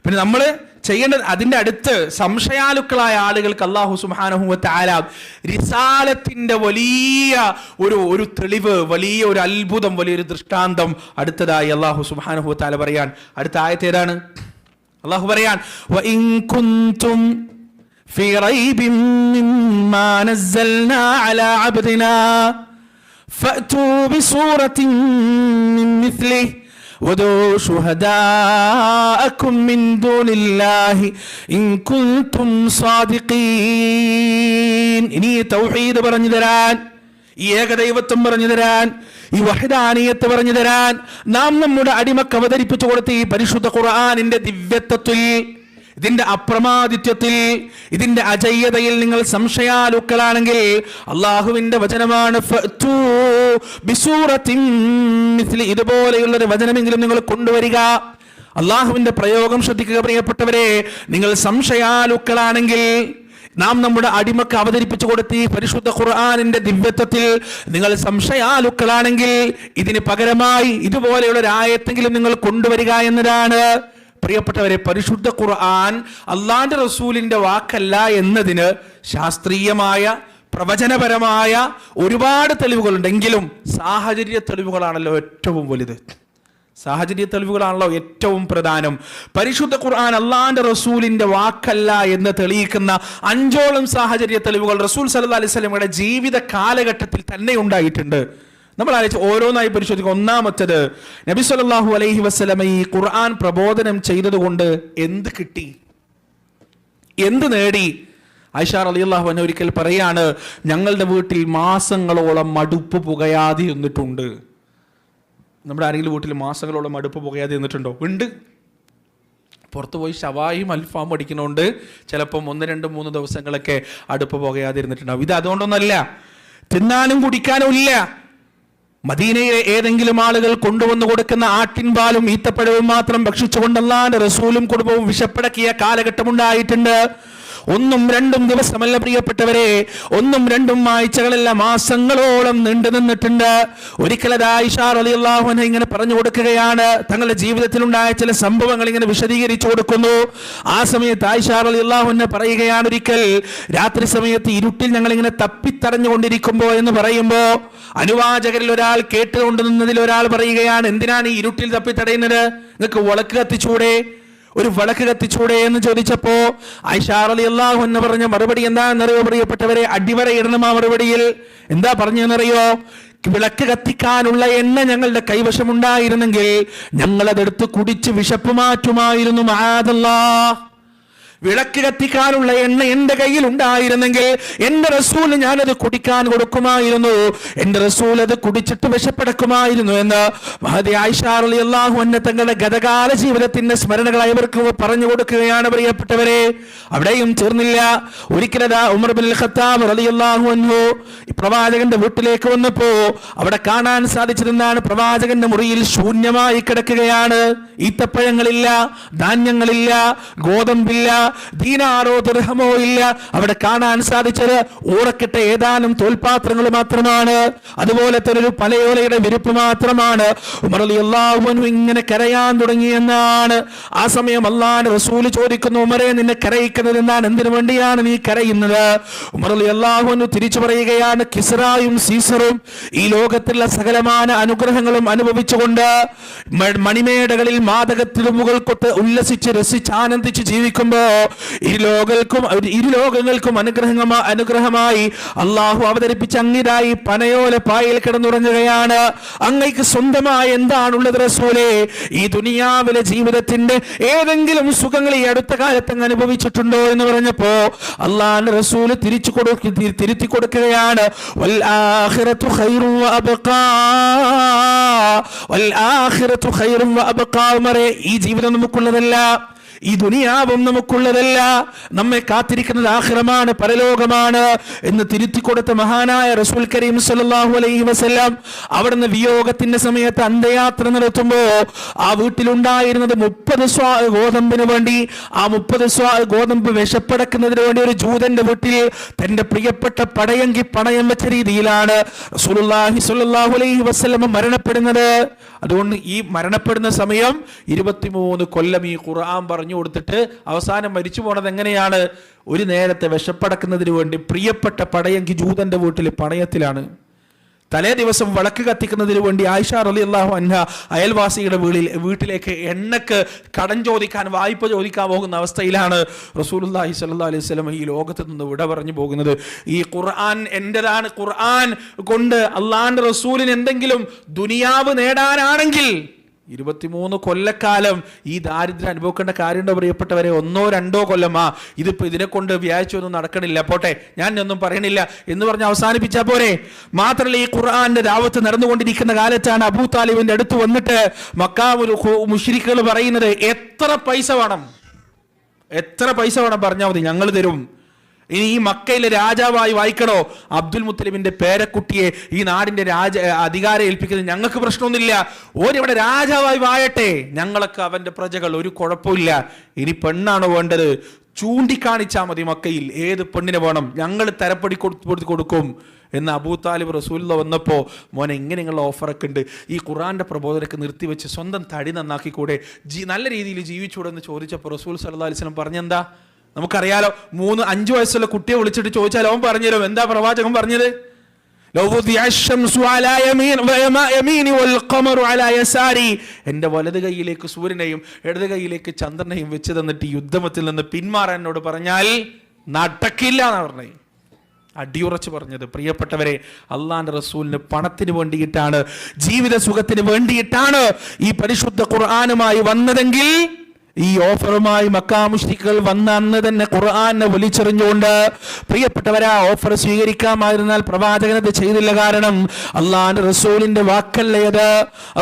പിന്നെ നമ്മൾ ചെയ്യേണ്ടത്, അതിൻ്റെ അടുത്ത് സംശയാലുക്കളായ ആളുകൾക്ക് അല്ലാഹു സുബ്ഹാനഹു വ തആല റിസാലത്തിന്റെ വലിയ ഒരു തെളിവ്, വലിയ ഒരു അത്ഭുതം, വലിയൊരു ദൃഷ്ടാന്തം അടുത്തതായി അല്ലാഹു സുബ്ഹാനഹു വ തആല പറയാൻ. അടുത്ത ആയത്ത് ഏതാണ്? അല്ലാഹു പറയാൻ, വഇൻ കുൻതും ഫീ റൈബിൻ മിമ്മാ നസ്സൽനാ അലാ അബ്ദിനാ ഫഅ്തൂ ബിസൂറത്തിൻ മിൻ മിസ്ലിഹി وَادْعُوا شُهَدَاءَكُم مِّن دُونِ اللَّهِ إِن كُنتُمْ صَادِقِينَ. ഇനി തൗഹീദ് പറഞ്ഞു തരാൻ, ഈ ഏകദൈവത്വം പറഞ്ഞു തരാൻ, ഈ വഹദാനിയത്ത് പറഞ്ഞു തരാൻ നാം നമ്മുടെ അടിമക്ക് അവതരിപ്പിച്ചു കൊടുത്ത ഈ പരിശുദ്ധ ഖുർആനിന്റെ ദിവ്യത്വത്തിൽ ഇതിന്റെ അപ്രമാദിത്വത്തിൽ, ഇതിന്റെ അജയ്യതയിൽ നിങ്ങൾ സംശയാലുക്കളാണെങ്കിൽ അള്ളാഹുവിന്റെ വചനമാണ് ഫഅ്തൂ ബിസൂറത്തിൻ മിസ്ലി, ഇതുപോലെയുള്ള ഒരു വചനമെങ്കിലും നിങ്ങൾ കൊണ്ടുവരിക. അള്ളാഹുവിന്റെ പ്രയോഗം ശ്രദ്ധിക്കുക പ്രിയപ്പെട്ടവരെ. നിങ്ങൾ സംശയാലുക്കളാണെങ്കിൽ, നാം നമ്മുടെ അടിമക്ക് അവതരിപ്പിച്ചു കൊടുത്ത ഈ പരിശുദ്ധ ഖുർആനിന്റെ ദിവ്യത്വത്തിൽ നിങ്ങൾ സംശയാലുക്കളാണെങ്കിൽ ഇതിന് പകരമായി ഇതുപോലെയുള്ള ഒരു ആയത്തെങ്കിലും നിങ്ങൾ കൊണ്ടുവരിക എന്നതാണ്. പ്രിയപ്പെട്ടവരെ, പരിശുദ്ധ ഖുർആൻ അള്ളാന്റെ റസൂലിന്റെ വാക്കല്ല എന്നതിന് ശാസ്ത്രീയമായ പ്രവചനപരമായ ഒരുപാട് തെളിവുകളുണ്ടെങ്കിലും സാഹചര്യ തെളിവുകളാണല്ലോ ഏറ്റവും വലുത്. സാഹചര്യ തെളിവുകളാണല്ലോ ഏറ്റവും പ്രധാനം. പരിശുദ്ധ ഖുർആൻ അള്ളാന്റെ റസൂലിന്റെ വാക്കല്ല എന്ന് തെളിയിക്കുന്ന 5ഓളം സാഹചര്യ തെളിവുകൾ റസൂൽ സല്ലല്ലാഹു അലൈഹി വസല്ലമയുടെ ജീവിത കാലഘട്ടത്തിൽ തന്നെ ഉണ്ടായിട്ടുണ്ട്. നമ്മൾ ആലോചിച്ച് ഓരോന്നായി പരിശോധിക്കുക. ഒന്നാമത്തേത്, നബി സല്ലല്ലാഹു അലൈഹി വസല്ലമ ഈ ഖുർആൻ പ്രബോധനം ചെയ്തതുകൊണ്ട് എന്ത് കിട്ടി, എന്ത് നേടി? ആയിഷ റളിയല്ലാഹു അൻഹ ഒരിക്കൽ പറയാണ്, ഞങ്ങളുടെ വീട്ടിൽ മാസങ്ങളോളം മടുപ്പ് പുകയാതെ ഇരുന്നിട്ടുണ്ട്. നമ്മുടെ ആരെങ്കിലും വീട്ടിൽ മാസങ്ങളോളം മടുപ്പ് പുകയാതെ ഇരുന്നിട്ടുണ്ടോ? ഉണ്ട്. പുറത്തു പോയി ഷവായും അൽഫാം അടിക്കുന്നതുകൊണ്ട് ചിലപ്പം 1, 2, 3 ദിവസങ്ങളൊക്കെ അടുപ്പ് പുകയാതെ ഇരുന്നിട്ടുണ്ടാവും. ഇത് അതുകൊണ്ടൊന്നല്ല, തിന്നാനും കുടിക്കാനും ഇല്ല. മദീനയിലെ ഏതെങ്കിലും ആളുകൾ കൊണ്ടുവന്നു കൊടുക്കുന്ന ആട്ടിൻപാലും ഈത്തപ്പഴവും മാത്രം ഭക്ഷിച്ചുകൊണ്ട് അല്ലാഹുവിന്റെ റസൂലും കുടുംബവും വിശപ്പടക്കിയ കാലഘട്ടം ഉണ്ടായിട്ടുണ്ട്. 1, 2 ദിവസമല്ല പ്രിയപ്പെട്ടവരെ, 1, 2 ആഴ്ചകളല്ല, മാസങ്ങളോളം നീണ്ടു നിന്നിട്ടുണ്ട്. ഒരിക്കലത് ആയിഷ റളിയല്ലാഹു അൻഹ ഇങ്ങനെ പറഞ്ഞു കൊടുക്കുകയാണ്, തങ്ങളുടെ ജീവിതത്തിൽ ഉണ്ടായ ചില സംഭവങ്ങൾ ഇങ്ങനെ വിശദീകരിച്ചു കൊടുക്കുന്നു. ആ സമയത്ത് ആയിഷ റളിയല്ലാഹു അൻഹ പറയുകയാണ്, ഒരിക്കൽ രാത്രി സമയത്ത് ഇരുട്ടിൽ ഞങ്ങൾ ഇങ്ങനെ തപ്പിത്തടഞ്ഞുകൊണ്ടിരിക്കുമ്പോ എന്ന് പറയുമ്പോ അനുവാചകരിൽ ഒരാൾ കേട്ടുകൊണ്ട് നിന്നതിൽ ഒരാൾ പറയുകയാണ്, എന്തിനാണ് ഈ ഇരുട്ടിൽ തപ്പിത്തടയുന്നത്? നിങ്ങൾക്ക് വിളക്ക് കത്തിച്ചൂടെ, ഒരു വിളക്ക് കത്തിച്ചൂടെ എന്ന് ചോദിച്ചപ്പോ ആയിഷ റളിയല്ലാഹു അൻഹ പറഞ്ഞ മറുപടി എന്താണെന്നറിയോ പ്രിയപ്പെട്ടവരെ? അടിവരയിടണം ആ മറുപടിയിൽ. എന്താ പറഞ്ഞെന്നറിയോ? വിളക്ക് കത്തിക്കാനുള്ള എണ്ണ ഞങ്ങളുടെ കൈവശമുണ്ടായിരുന്നെങ്കിൽ ഞങ്ങളതെടുത്ത് കുടിച്ച് വിശപ്പ് മാറ്റുമായിരുന്നു. മആദല്ലാഹ്. വിളക്ക് കത്തിക്കാനുള്ള എണ്ണ എന്റെ കയ്യിൽ ഉണ്ടായിരുന്നെങ്കിൽ എന്റെ റസൂല് ഞാനത് കുടിക്കാൻ കൊടുക്കുമായിരുന്നു, എന്റെ റസൂൽ അത് കുടിച്ചിട്ട് വിശപ്പടക്കുമായിരുന്നു എന്ന് മഹദി ആയിഷ റളിയല്ലാഹു അൻഹ തങ്ങളുടെ ഗതകാല ജീവിതത്തിന്റെ സ്മരണകൾ അവർക്ക് പറഞ്ഞു കൊടുക്കുകയാണ്. പ്രിയപ്പെട്ടവരെ, അവിടെയും തീർന്നില്ല. ഒരിക്കലതാ ഉമർ ഇബ്നുൽ ഖത്താബ് റളിയല്ലാഹു അൻഹു പ്രവാചകന്റെ വീട്ടിലേക്ക് വന്നപ്പോ അവിടെ കാണാൻ സാധിച്ചതെന്താണ്? പ്രവാചകന്റെ മുറിയിൽ ശൂന്യമായി കിടക്കുകയാണ്. ഈത്തപ്പഴങ്ങളില്ല, ധാന്യങ്ങളില്ല, ഗോതമ്പില്ല, ദീനാറോ ദിർഹമോ ഇല്ല. അവിടെ കാണാൻ സാധിച്ചത് ഊറക്കിട്ട ഏതാനും തോൽപാത്രങ്ങൾ മാത്രമാണ്. അതുപോലെ തന്നെ ഒരു പലയോലയുടെ വിരിപ്പ് മാത്രമാണ്. ഉമർ റളിയല്ലാഹു അൻഹു ഇങ്ങനെ കരയാൻ തുടങ്ങിയെന്നാണ്. ആ സമയം അല്ലാഹുവിന്റെ റസൂൽ ചോദിക്കുന്നു, ഉമറേ, നിന്നെ കരയിക്കുന്നത് എന്താണ്? എന്തിനു വേണ്ടിയാണ് നീ കരയുന്നത്? ഉമർ റളിയല്ലാഹു അൻഹു തിരിച്ചു പറയുകയാണ്, കിസ്റായും സീസറും ഈ ലോകത്തിലുള്ള സകലമായ അനുഗ്രഹങ്ങളും അനുഭവിച്ചുകൊണ്ട് മണിമേടകളിൽ മാദകത്തിലുമുകൾ കൊട്ട് ഉല്ലസിച്ച് രസിച്ച് ആനന്ദിച്ച് ജീവിക്കുമ്പോ ഇരു ലോകങ്ങൾക്കും അനുഗ്രഹമായി അള്ളാഹു അവതരിപ്പിച്ച് അങ്ങിതായി പനയോല പായൽ കിടന്നുറങ്ങുകയാണ്. അങ്ങയ്ക്ക് സ്വന്തമായി എന്താണുള്ളത് റസൂലേ? ഈ ദുനിയാവിലെ ജീവിതത്തിന്റെ ഏതെങ്കിലും സുഖങ്ങൾ ഈ അടുത്ത കാലത്ത് അങ്ങ് അനുഭവിച്ചിട്ടുണ്ടോ എന്ന് പറഞ്ഞപ്പോ അള്ളാഹുവിന്റെ റസൂല് തിരുത്തി കൊടുക്കുകയാണ്, വൽ ആഖിറതു ഖൈറുൻ വഅബ്ഖാ, വൽ ആഖിറതു ഖൈറുൻ വഅബ്ഖാ. ഉമറേ, ഈ ജീവിതം നമുക്കുള്ളതല്ല, ഈ ദുനിയാവും നമുക്കുള്ളതല്ല, നമ്മെ കാത്തിരിക്കുന്നത് ആഖിറമാണ്, പരലോകമാണ് എന്ന് തിരുത്തി കൊടുത്ത മഹാനായ റസൂൽ കരീം സല്ലല്ലാഹു അലൈഹി വസല്ലം അവിടുന്ന് വിയോഗത്തിന്റെ സമയത്ത് അന്ത്യയാത്ര നടത്തുമ്പോ ആ വീട്ടിലുണ്ടായിരുന്നത് 30 സ്വാ ഗോതമ്പിന് വേണ്ടി, ആ 30 സ്വാ ഗോതമ്പ് വിശപ്പടക്കുന്നതിന് വേണ്ടി ഒരു ജൂതന്റെ വീട്ടിൽ തന്റെ പ്രിയപ്പെട്ട പടയങ്കി പണയം വെച്ച രീതിയിലാണ് റസൂലുള്ളാഹി സ്വല്ലല്ലാഹു അലൈഹി വസല്ലം മരണപ്പെടുന്നത്. അതുകൊണ്ട് ഈ മരണപ്പെടുന്ന സമയം 23 കൊല്ലം ഈ ഖുർആൻ പറഞ്ഞു കൊടുത്തിട്ട് അവസാനം മരിച്ചു പോണത് എങ്ങനെയാണ്? ഒരു നേരത്തെ വിശപ്പടക്കുന്നതിന് വേണ്ടി പ്രിയപ്പെട്ട പടയങ്കി ജൂതന്റെ വീട്ടിൽ പണയത്തിലാണ്. തലേ ദിവസം വിളക്ക് കത്തിക്കുന്നതിന് വേണ്ടി ആയിഷ റളിയല്ലാഹു അൻഹ അയൽവാസിയുടെ വീട്ടിലേക്ക് എണ്ണക്ക് കടം ചോദിക്കാൻ, വായ്പ ചോദിക്കാൻ പോകുന്ന അവസ്ഥയിലാണ് റസൂലുള്ളാഹി സ്വല്ലല്ലാഹു അലൈഹി വസല്ലം ഈ ലോകത്ത് നിന്ന് വിട പറഞ്ഞു പോകുന്നത്. ഈ ഖുർആൻ എന്റേതാണ്. ഖുർആൻ കൊണ്ട് അള്ളാഹുവിന്റെ റസൂലിന് എന്തെങ്കിലും ദുനിയാവ് നേടാനാണെങ്കിൽ 23 കൊല്ലക്കാലം ഈ ദാരിദ്ര്യം അനുഭവിക്കേണ്ട കാര്യമുണ്ടോ പ്രിയപ്പെട്ടവരെ? 1, 2 കൊല്ലമാ. ഇതിപ്പോ ഇതിനെ കൊണ്ട് വ്യാഴ്ചയൊന്നും നടക്കണില്ല, പോട്ടെ, ഞാൻ ഒന്നും പറയണില്ല എന്ന് പറഞ്ഞ് അവസാനിപ്പിച്ചാ പോരെ? മാത്രമല്ല, ഈ ഖുർആന്റെ ദഅവത്ത് നടന്നുകൊണ്ടിരിക്കുന്ന കാലത്താണ് അബൂ താലിബിന്റെ അടുത്ത് വന്നിട്ട് മക്കാ മുശ്രിക്കുകൾ പറയുന്നത്, എത്ര പൈസ വേണം, എത്ര പൈസ വേണം പറഞ്ഞാൽ മതി, ഞങ്ങൾ തരും. ഇനി ഈ മക്കയിലെ രാജാവായി വായിക്കണോ, അബ്ദുൽ മുത്തലിബിന്റെ പേരക്കുട്ടിയെ ഈ നാടിന്റെ അധികാരം ഏൽപ്പിക്കുന്നത് ഞങ്ങൾക്ക് പ്രശ്നമൊന്നുമില്ല, ഓരിവിടെ രാജാവായി വാഴട്ടെ, ഞങ്ങളൊക്കെ അവന്റെ പ്രജകൾ, ഒരു കുഴപ്പമില്ല. ഇനി പെണ്ണാണോ വേണ്ടത്, ചൂണ്ടിക്കാണിച്ചാൽ മതി മക്കയിൽ ഏത് പെണ്ണിനെ വേണം, ഞങ്ങൾ തരപ്പടി കൊടുക്കും എന്ന് അബൂ താലിബ് റസൂലുള്ളാഹി വന്നപ്പോൾ, മോനെ ഇങ്ങനെയുള്ള ഓഫറൊക്കെ ഉണ്ട്, ഈ ഖുർആന്റെ പ്രബോധനമൊക്കെ നിർത്തിവെച്ച് സ്വന്തം തടി നന്നാക്കിക്കൂടെ, നല്ല രീതിയിൽ ജീവിച്ചൂടെ എന്ന് ചോദിച്ചപ്പോൾ റസൂൽ സല്ലല്ലാഹു അലൈഹി വസല്ലം പറഞ്ഞെന്താ നമുക്കറിയാലോ. 3-5 വയസ്സുള്ള കുട്ടിയെ വിളിച്ചിട്ട് ചോദിച്ചാൽ അവൻ പറഞ്ഞുതരും. എന്താ പ്രവാചകൻ പറഞ്ഞത്? എന്റെ വലത് കൈയിലേക്ക് സൂര്യനെയും ഇടത് കൈയിലേക്ക് ചന്ദ്രനെയും വെച്ച് തന്നിട്ട് യുദ്ധമത്തിൽ നിന്ന് പിന്മാറാൻ എന്നോട് പറഞ്ഞാൽ നടക്കില്ല എന്നാ പറഞ്ഞത്. അടിയുറച്ച് പറഞ്ഞത്. പ്രിയപ്പെട്ടവരെ, അള്ളാന്റെ റസൂലിന് പണത്തിന് വേണ്ടിയിട്ടാണ്, ജീവിത സുഖത്തിന് വേണ്ടിയിട്ടാണ് ഈ പരിശുദ്ധ ഖുർആനുമായി വന്നതെങ്കിൽ, ഈ ഓഫറുമായി മക്കാ മുശ്രിക്കുകൾ വന്ന അന്ന് തന്നെ ഖുർആനെ വലിച്ചെറിഞ്ഞുകൊണ്ട്, പ്രിയപ്പെട്ടവരെ, ആ ഓഫർ സ്വീകരിക്കാമായിരുന്നാൽ പ്രവാചകൻ അത് ചെയ്തില്ല. കാരണം അള്ളാന്റെ റസൂലിന്റെ വാക്കല്ലേത്,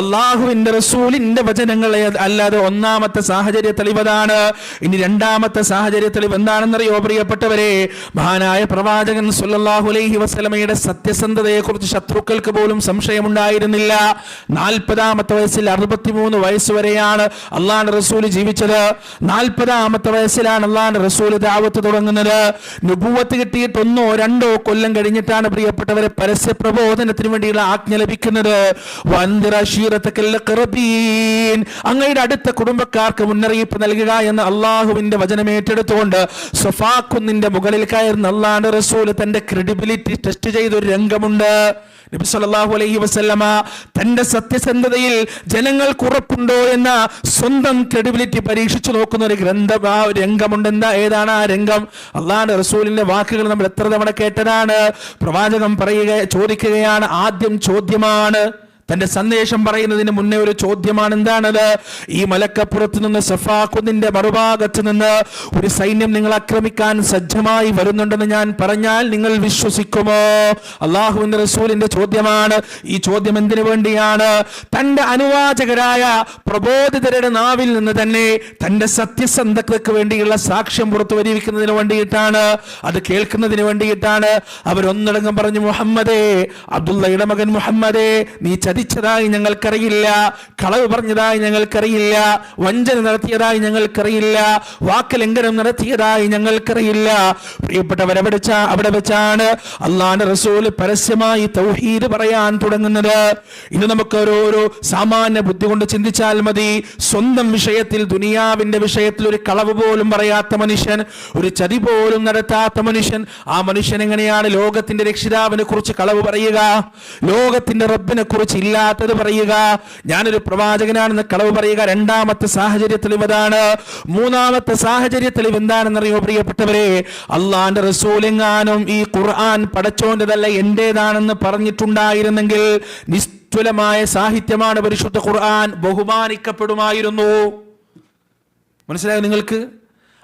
അള്ളാഹുവിന്റെ റസൂലിന്റെ വചനങ്ങളെ അല്ലാതെ. ഒന്നാമത്തെ സാഹചര്യ തെളിവതാണ്. ഇനി രണ്ടാമത്തെ സാഹചര്യ തെളിവ് എന്താണെന്നറിയോ പ്രിയപ്പെട്ടവരെ? മഹാനായ പ്രവാചകൻ സല്ലല്ലാഹു അലൈഹി വസല്ലമയുടെ സത്യസന്ധതയെ കുറിച്ച് ശത്രുക്കൾക്ക് പോലും സംശയമുണ്ടായിരുന്നില്ല. 40-ാമത്തെ വയസ്സിൽ 63 വയസ്സ് വരെയാണ് അള്ളാന്റെ റസൂൽ ജീവിച്ചത്. 40-ാമത്തെ വയസ്സിലാണ് അള്ളാന്റെ റസൂൽ ദഅവത്ത് തുടങ്ങുന്നത്. നുബുവത്ത് കിട്ടിയിട്ട് 1-2 കൊല്ലം കഴിഞ്ഞിട്ടാണ് പ്രിയപ്പെട്ടവരെ പരസ്യ പ്രബോധനത്തിന് വേണ്ടിയുള്ള ആജ്ഞ ലഭിക്കുന്നത്. അങ്ങയുടെ അടുത്ത കുടുംബക്കാർക്ക് മുന്നറിയിപ്പ് നൽകുക എന്ന് അള്ളാഹുവിന്റെ വചനം ഏറ്റെടുത്തുകൊണ്ട് സഫാ കുന്നിന്റെ മുകളിൽ കയറുന്ന അള്ളാന്റെ റസൂൽ തന്റെ ക്രെഡിബിലിറ്റി ടെസ്റ്റ് ചെയ്തൊരു രംഗമുണ്ട്. നബി സല്ലല്ലാഹു അലൈഹി വസല്ലമ തന്റെ സത്യസന്ധതയിൽ ജനങ്ങൾക്ക് ഉറപ്പുണ്ടോ എന്ന സ്വന്തം ക്രെഡിബിലിറ്റി പരീക്ഷിച്ചു നോക്കുന്ന ഒരു രംഗമുണ്ട്. ഏതാണ് ആ രംഗം? അള്ളാഹുവിന്റെ റസൂലിന്റെ വാക്കുകൾ നമ്മൾ എത്ര തവണ കേട്ടതാണ്. പ്രവാചകൻ ചോദിക്കുകയാണ്, ആദ്യം ചോദ്യമാണ്. തന്റെ സന്ദേശം പറയുന്നതിന് മുന്നേ ഒരു ചോദ്യമാണ്. എന്താണത്? ഈ മലക്കപ്പുറത്ത് നിന്ന് സഫാ കുന്നിന്റെ മറുഭാഗത്ത് നിന്ന് ഒരു സൈന്യം നിങ്ങൾ ആക്രമിക്കാൻ സജ്ജമായി വരുന്നുണ്ടെന്ന് ഞാൻ പറഞ്ഞാൽ നിങ്ങൾ വിശ്വസിക്കുമോ? അള്ളാഹുവിന്റെ റസൂലിന്റെ ചോദ്യമാണ്. ഈ ചോദ്യം എന്തിനു വേണ്ടിയാണ്? തന്റെ അനുവാചകരായ പ്രബോധിതരുടെ നാവിൽ നിന്ന് തന്നെ തന്റെ സത്യസന്ധതയ്ക്ക് വേണ്ടിയുള്ള സാക്ഷ്യം പുറത്തു വരിക്കുന്നതിന് വേണ്ടിയിട്ടാണ്, അത് കേൾക്കുന്നതിന് വേണ്ടിയിട്ടാണ്. അവരൊന്നടങ്കം പറഞ്ഞു, മുഹമ്മദേ, അബ്ദുള്ളയുടെ മകൻ മുഹമ്മദേ, നീ ചതിച്ചതായി ഞങ്ങൾക്കറിയില്ല, കളവ് പറഞ്ഞതായി ഞങ്ങൾക്കറിയില്ല, വഞ്ചന നടത്തിയതായി ഞങ്ങൾക്കറിയില്ല, വാക്കുലംഘനം നടത്തിയതായി ഞങ്ങൾക്കറിയില്ല. പ്രിയപ്പെട്ടവർ, അവിടെ വെച്ചാണ് അള്ളാഹുവിന്റെ റസൂൽ പരസ്യമായി തൗഹീദ് പറയാൻ തുടങ്ങുന്നത്. ഇന്ന് നമുക്ക് ഒരു സാമാന്യ ബുദ്ധി കൊണ്ട് ചിന്തിച്ചാൽ മതി. സ്വന്തം വിഷയത്തിൽ, ദുനിയാവിന്റെ വിഷയത്തിൽ ഒരു കളവ് പോലും പറയാത്ത മനുഷ്യൻ, ഒരു ചതി പോലും നടത്താത്ത മനുഷ്യൻ, ആ മനുഷ്യൻ എങ്ങനെയാണ് ലോകത്തിന്റെ രക്ഷിതാവിനെ കുറിച്ച് കളവ് പറയുക? ലോകത്തിന്റെ റബ്ബിനെ കുറിച്ച് ഇല്ലാത്തത് പറയുക? ഞാനൊരു പ്രവാചകനാണെന്ന് കളവ് പറയുക. രണ്ടാമത്തെ സാഹചര്യ തെളിവതാണ്. മൂന്നാമത്തെ സാഹചര്യ തെളിവ് എന്താണെന്നറിയോ പ്രിയപ്പെട്ടവരെ? അള്ളാന്റെ റസൂലെങ്ങാനും ഈ ഖുർആൻ പടച്ചോന്റേതല്ല എന്റേതാണെന്ന് പറഞ്ഞിട്ടുണ്ടായിരുന്നെങ്കിൽ നിസ്തുലമായ സാഹിത്യമാണ് പരിശുദ്ധ ഖുർആൻ, ബഹുമാനിക്കപ്പെടുമായിരുന്നു. മനസ്സിലായോ നിങ്ങൾക്ക്?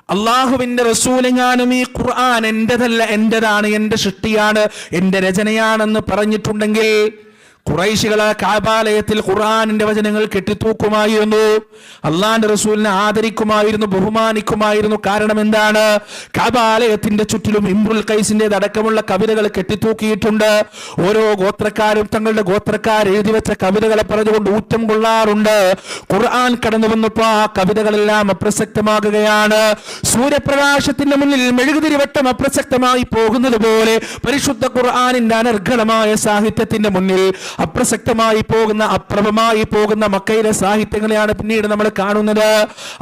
അള്ളാഹുവിന്റെ റസൂലെങ്ങാനും ഈ ഖുർആൻ എന്റേതല്ല, എന്റേതാണ്, എന്റെ സൃഷ്ടിയാണ്, എന്റെ രചനയാണെന്ന് പറഞ്ഞിട്ടുണ്ടെങ്കിൽ ഖുറൈശികളെ കഅബാലയത്തിൽ ഖുർആനിന്റെ വചനങ്ങൾ കെട്ടിത്തൂക്കുമായിരുന്നു. അള്ളാന്റെ റസൂലിനെ ആദരിക്കുമായിരുന്നു, ബഹുമാനിക്കുമായിരുന്നു. കാരണം എന്താണ്? കഅബാലയത്തിന്റെ ചുറ്റിലും ഇംറുൽ ഖൈസിന്റെ അടക്കമുള്ള കവിതകൾ കെട്ടിത്തൂക്കിയിട്ടുണ്ട്. ഓരോ ഗോത്രക്കാരും തങ്ങളുടെ ഗോത്രക്കാർ എഴുതി വെച്ച കവിതകളെ പറഞ്ഞുകൊണ്ട് ഊറ്റം കൊള്ളാറുണ്ട്. ഖുർആൻ കടന്നു വന്നപ്പോ ആ കവിതകളെല്ലാം അപ്രസക്തമാകുകയാണ്. സൂര്യപ്രകാശത്തിന്റെ മുന്നിൽ മെഴുകുതിരിവട്ടം അപ്രസക്തമായി പോകുന്നത് പോലെ പരിശുദ്ധ ഖുർആനിന്റെ അനർഘളമായ സാഹിത്യത്തിന്റെ മുന്നിൽ അപ്രസക്തമായി പോകുന്ന, അപ്രഭമായി പോകുന്ന മക്കയിലെ സാഹിത്യങ്ങളെയാണ് പിന്നീട് നമ്മൾ കാണുന്നത്.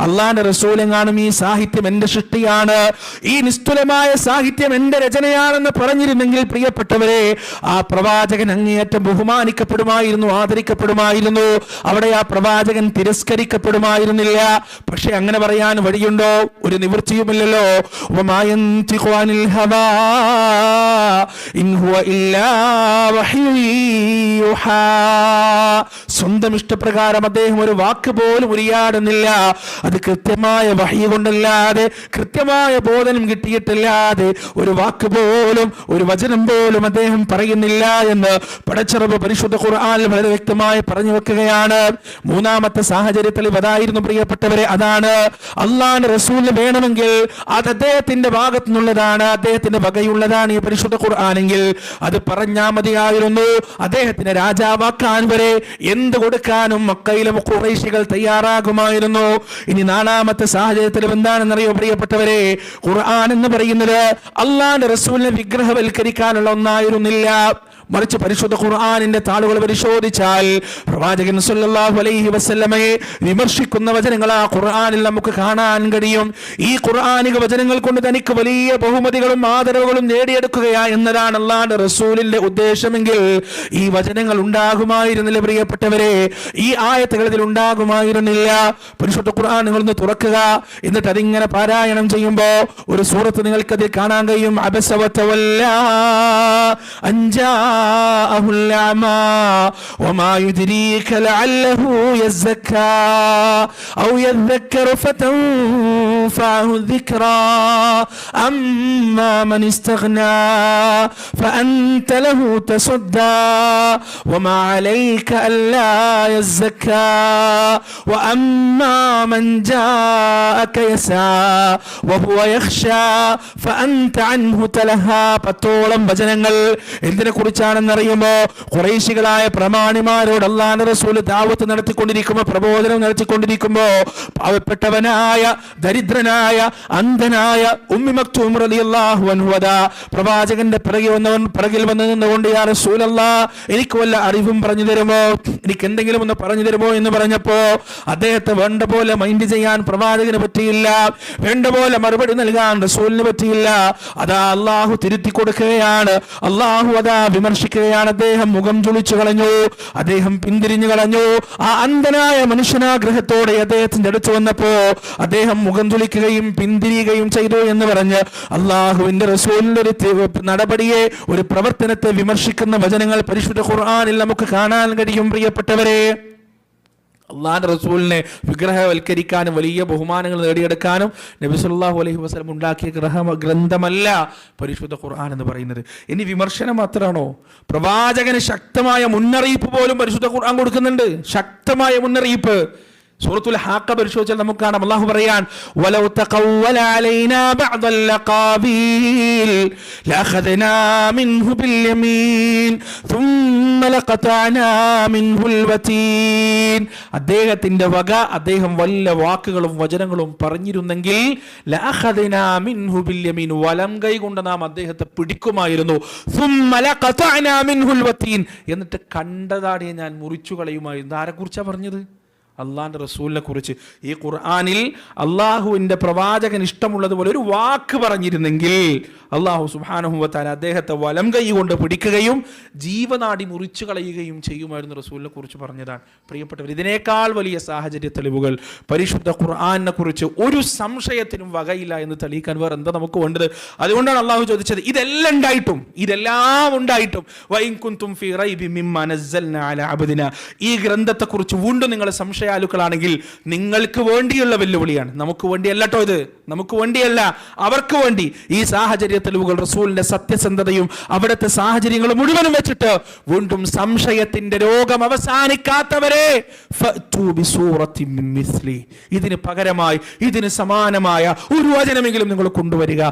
അള്ളാന്റെ റസൂലെങ്ങാനും ഈ സാഹിത്യം എന്റെ സൃഷ്ടിയാണ്, ഈ നിസ്തുലമായ സാഹിത്യം എന്റെ രചനയാണെന്ന് പറഞ്ഞിരുന്നെങ്കിൽ പ്രിയപ്പെട്ടവരെ, ആ പ്രവാചകൻ അങ്ങേയറ്റം ബഹുമാനിക്കപ്പെടുമായിരുന്നു, ആദരിക്കപ്പെടുമായിരുന്നു. അവിടെ ആ പ്രവാചകൻ തിരസ്കരിക്കപ്പെടുമായിരുന്നില്ല. പക്ഷെ അങ്ങനെ പറയാൻ വഴിയുണ്ടോ? ഒരു നിവൃത്തിയുമില്ലല്ലോ. ഇൻ ഹുവ ഇല്ലാ വഹ്യു യൂഹാ. സ്വന്തം ഇഷ്ടപ്രകാരം അദ്ദേഹം ഒരു വാക്ക് പോലും ഉരിയാടുന്നില്ല. അത് കൃത്യമായ വഹ്യ് കൊണ്ടല്ലാതെ, കൃത്യമായ ബോധനം കിട്ടിയിട്ടില്ലാതെ ഒരു വാക്ക് പോലും, ഒരു വചനം പോലും അദ്ദേഹം പറയുന്നില്ല എന്ന് പടച്ചറബ് പരിശുദ്ധ ഖുർആനിൽ വളരെ വ്യക്തമായി പറഞ്ഞു വെക്കുകയാണ്. മൂന്നാമത്തെ സാഹചര്യത്തിൽ അതായിരുന്നു പ്രിയപ്പെട്ടവരെ, അതാണ് അള്ളാഹുവിന്റെ റസൂലിന് വേണമെങ്കിൽ അത് അദ്ദേഹത്തിന്റെ ഭാഗത്തു നിന്നുള്ളതാണ്, അദ്ദേഹത്തിന്റെ വകയുള്ളതാണ് ഈ പരിശുദ്ധ ഖുർആനെങ്കിൽ അത് പറഞ്ഞാൽ മതിയായിരുന്നു. അദ്ദേഹത്തിന് രാജാവാക്കാൻ വരെ എന്ത് കൊടുക്കാനും മക്കയിലെ ഖുറൈശികൾ തയ്യാറാകുമായിരുന്നു. ഇനി നാലാമത്തെ സാഹചര്യത്തിൽ എന്താണെന്നറിയോ പ്രിയപ്പെട്ടവരെ, ഖുർആൻ എന്ന് പറയുന്നത് അള്ളാഹുവിന്റെ റസൂലിനെ വിഗ്രഹവൽക്കരിക്കാനുള്ള ഒന്നായിരുന്നില്ല. മറിച്ച് പരിശുദ്ധ ഖുർആനിന്റെ താളുകൾ പരിശോധിച്ചാൽ പ്രവാചകൻ സല്ലല്ലാഹു അലൈഹി വസല്ലമയെ വിമർശിക്കുന്ന വചനങ്ങൾ ആ ഖുർആനിൽ നമുക്ക് കാണാൻ കഴിയും. ഈ ഖുർആനിക വചനങ്ങൾ കൊണ്ട് തനിക്ക് വലിയ ബഹുമതികളും ആദരവുകളും നേടിയെടുക്കുകയാ എന്നതാണ് അല്ലാഹുവിന്റെ റസൂലിന്റെ ഉദ്ദേശമെങ്കിൽ ഈ വചനങ്ങൾ ഉണ്ടാകുമായിരുന്നില്ല പ്രിയപ്പെട്ടവരെ, ഈ ആയത്തുകൾ ഇതിൽ ഉണ്ടാകുമായിരുന്നില്ല. പരിശുദ്ധ ഖുർആൻ നിങ്ങളൊന്ന് തുറക്കുക, എന്നിട്ട് അതിങ്ങനെ പാരായണം ചെയ്യുമ്പോ ഒരു സൂറത്ത് നിങ്ങൾക്കതിൽ കാണാൻ കഴിയും. അബസ വതവല്ലാ അൻജാ الأعمى وما يدريك لعله يزكى أو يذكر فتنفعه الذكرى أما من استغنى فأنت له تصدى وما عليك ألا يزكى وأما من جاءك يسعى وهو يخشى فأنت عنه تلهى. പത്തോളം വചനങ്ങൾ എന്തിനെ കുറിച്ചാണെന്നറിയുമോ, ഖുറൈശികളായ പ്രമാണിമാരോട് അല്ലാഹുവിന്റെ റസൂൽ ദഅവത്ത് നടത്തിക്കൊണ്ടിരിക്കുമ്പോൾ, പ്രബോധനം നടത്തിക്കൊണ്ടിരിക്കുമ്പോ പാവപ്പെട്ടവനായ, ദരിദ്രനായ, അന്ധനായ ഉമ്മി മക്തൂം റളിയല്ലാഹു അൻഹു അതാ പ്രവാചകന്റെ പിറകിൽ വന്ന് നിന്നുകൊണ്ട് യാ റസൂലല്ലാഹ് എനിക്ക് വല്ല അറിവും പറഞ്ഞു തരുമോ, എനിക്ക് എന്തെങ്കിലും ഒന്ന് പറഞ്ഞു തരുമോ എന്ന് പറഞ്ഞപ്പോ അദ്ദേഹത്തെ വേണ്ട പോലെ മൈൻഡ് ചെയ്യാൻ പ്രവാചകന് പറ്റിയില്ല, വേണ്ട പോലെ മറുപടി നൽകാൻ റസൂലിന് പറ്റിയില്ല. അതാ അള്ളാഹു തിരുത്തി കൊടുക്കുകയാണ്, അള്ളാഹു അതാ വിമർശിക്കുകയാണ്. അദ്ദേഹം മുഖം ചുളിച്ചു കളഞ്ഞു, അദ്ദേഹം പിന്തിരിഞ്ഞു കളഞ്ഞു. ആ അന്ധനായ മനുഷ്യനാഗ്രഹത്തോടെ അദ്ദേഹത്തിന്റെ അടുത്ത് വന്നപ്പോ അദ്ദേഹം മുഖം ചുളിക്കുകയും പിന്തിരിയുകയും ചെയ്തു എന്ന് പറഞ്ഞ് അള്ളാഹുവിന്റെ റസൂലിന്റെ ഒരു നടപടിയെ, ഒരു പ്രവർത്തനത്തെ വിമർശിക്കുന്ന വചനങ്ങൾ പരിശുദ്ധ ഖുർആനിൽ നമുക്ക് കാണാൻ കഴിയും പ്രിയപ്പെട്ടവരെ. അള്ളാഹുവിന്റെ റസൂലിനെ വിഗ്രഹവൽക്കരിക്കാനും വലിയ ബഹുമാനങ്ങൾ നേടിയെടുക്കാനും നബി സല്ലല്ലാഹു അലൈഹി വസല്ലം ഉണ്ടാക്കിയ ഗ്രന്ഥമല്ല പരിശുദ്ധ ഖുർആൻ എന്ന് പറയുന്നത്. ഇനി വിമർശനം മാത്രമാണോ? പ്രവാചകന് ശക്തമായ മുന്നറിയിപ്പ് പോലും പരിശുദ്ധ ഖുർആൻ കൊടുക്കുന്നുണ്ട്, ശക്തമായ മുന്നറിയിപ്പ്. സൂറത്തുൽ ഹാഖ പരിശോധിച്ചാൽ നമുക്ക് കാണാം, അല്ലാഹു പറയാൻ വലൗ തഖവ്വല അലൈനാ ബഅദൽ ലഖാബീൽ ലഅഖദ്നാ മിൻഹു ബിൽ യമീൻ ثم لقطعنا منه الوتين. അദ്ദേഹത്തിന്റെ വക അദ്ദേഹം വല്ല വാക്കുകളും വചനങ്ങളും പറഞ്ഞിരുന്നെങ്കിൽ ലഅഖദ്നാ മിൻഹു ബിൽ യമീൻ, വലം കൈ കൊണ്ട് നാം അദ്ദേഹത്തെ പിടിക്കുമായിരുന്നു. ثم لقطعنا منه الوتين, എന്നിട്ട് കണ്ടതാടിയെ ഞാൻ മുറിച്ചു കളയുമായിരുന്നു. ആരെക്കുറിച്ചാ പറഞ്ഞത്? അള്ളാഹിന്റെ റസൂലിനെ കുറിച്ച്. ഈ ഖുർആനിൽ അള്ളാഹുവിന്റെ പ്രവാചകൻ ഇഷ്ടമുള്ളതുപോലെ ഒരു വാക്ക് പറഞ്ഞിരുന്നെങ്കിൽ അള്ളാഹു സുബ്ഹാനഹു വ തആല അദ്ദേഹത്തെ വലം കൈ കൊണ്ട് പിടിക്കുകയും ജീവനാടി മുറിച്ചു കളയുകയും ചെയ്യുമായിരുന്നു റസൂലിനെ കുറിച്ച് പറഞ്ഞതാണ്. പ്രിയപ്പെട്ടവർ, ഇതിനേക്കാൾ വലിയ സാഹചര്യ തെളിവുകൾ പരിശുദ്ധ ഖുർആനിനെ കുറിച്ച് ഒരു സംശയത്തിനും വകയില്ല എന്ന് തെളിയിക്കാൻ വേറെ എന്താ നമുക്ക് വേണ്ടത്? അതുകൊണ്ടാണ് അള്ളാഹു ചോദിച്ചത്, ഇതെല്ലാം ഉണ്ടായിട്ടും വഇൻ കുൻതും ഫീ റൈബിൻ മിമ്മാ നസ്സൽനാ അലാ അബ്ദിനാ, ഈ ഗ്രന്ഥത്തെ കുറിച്ച് വീണ്ടും നിങ്ങൾ സംശയാലുക്കളാണെങ്കിൽ നിങ്ങൾക്ക് വേണ്ടിയുള്ള വെല്ലുവിളിയാണ്. നമുക്ക് വേണ്ടിയല്ല കേട്ടോ, ഇത് നമുക്ക് വേണ്ടിയല്ല, അവർക്ക് വേണ്ടി. ഈ സാഹചര്യ തെളിവുകൾ റസൂലിന്റെ സത്യസന്ധതയും അവിടുത്തെ സാഹചര്യങ്ങളും മുഴുവനും വെച്ചിട്ട് വീണ്ടും സംശയത്തിന്റെ രോഗം അവസാനിക്കാത്തവരെ ഇതിന് പകരമായി, ഇതിന് സമാനമായ ഒരു വചനമെങ്കിലും നിങ്ങൾ കൊണ്ടുവരിക.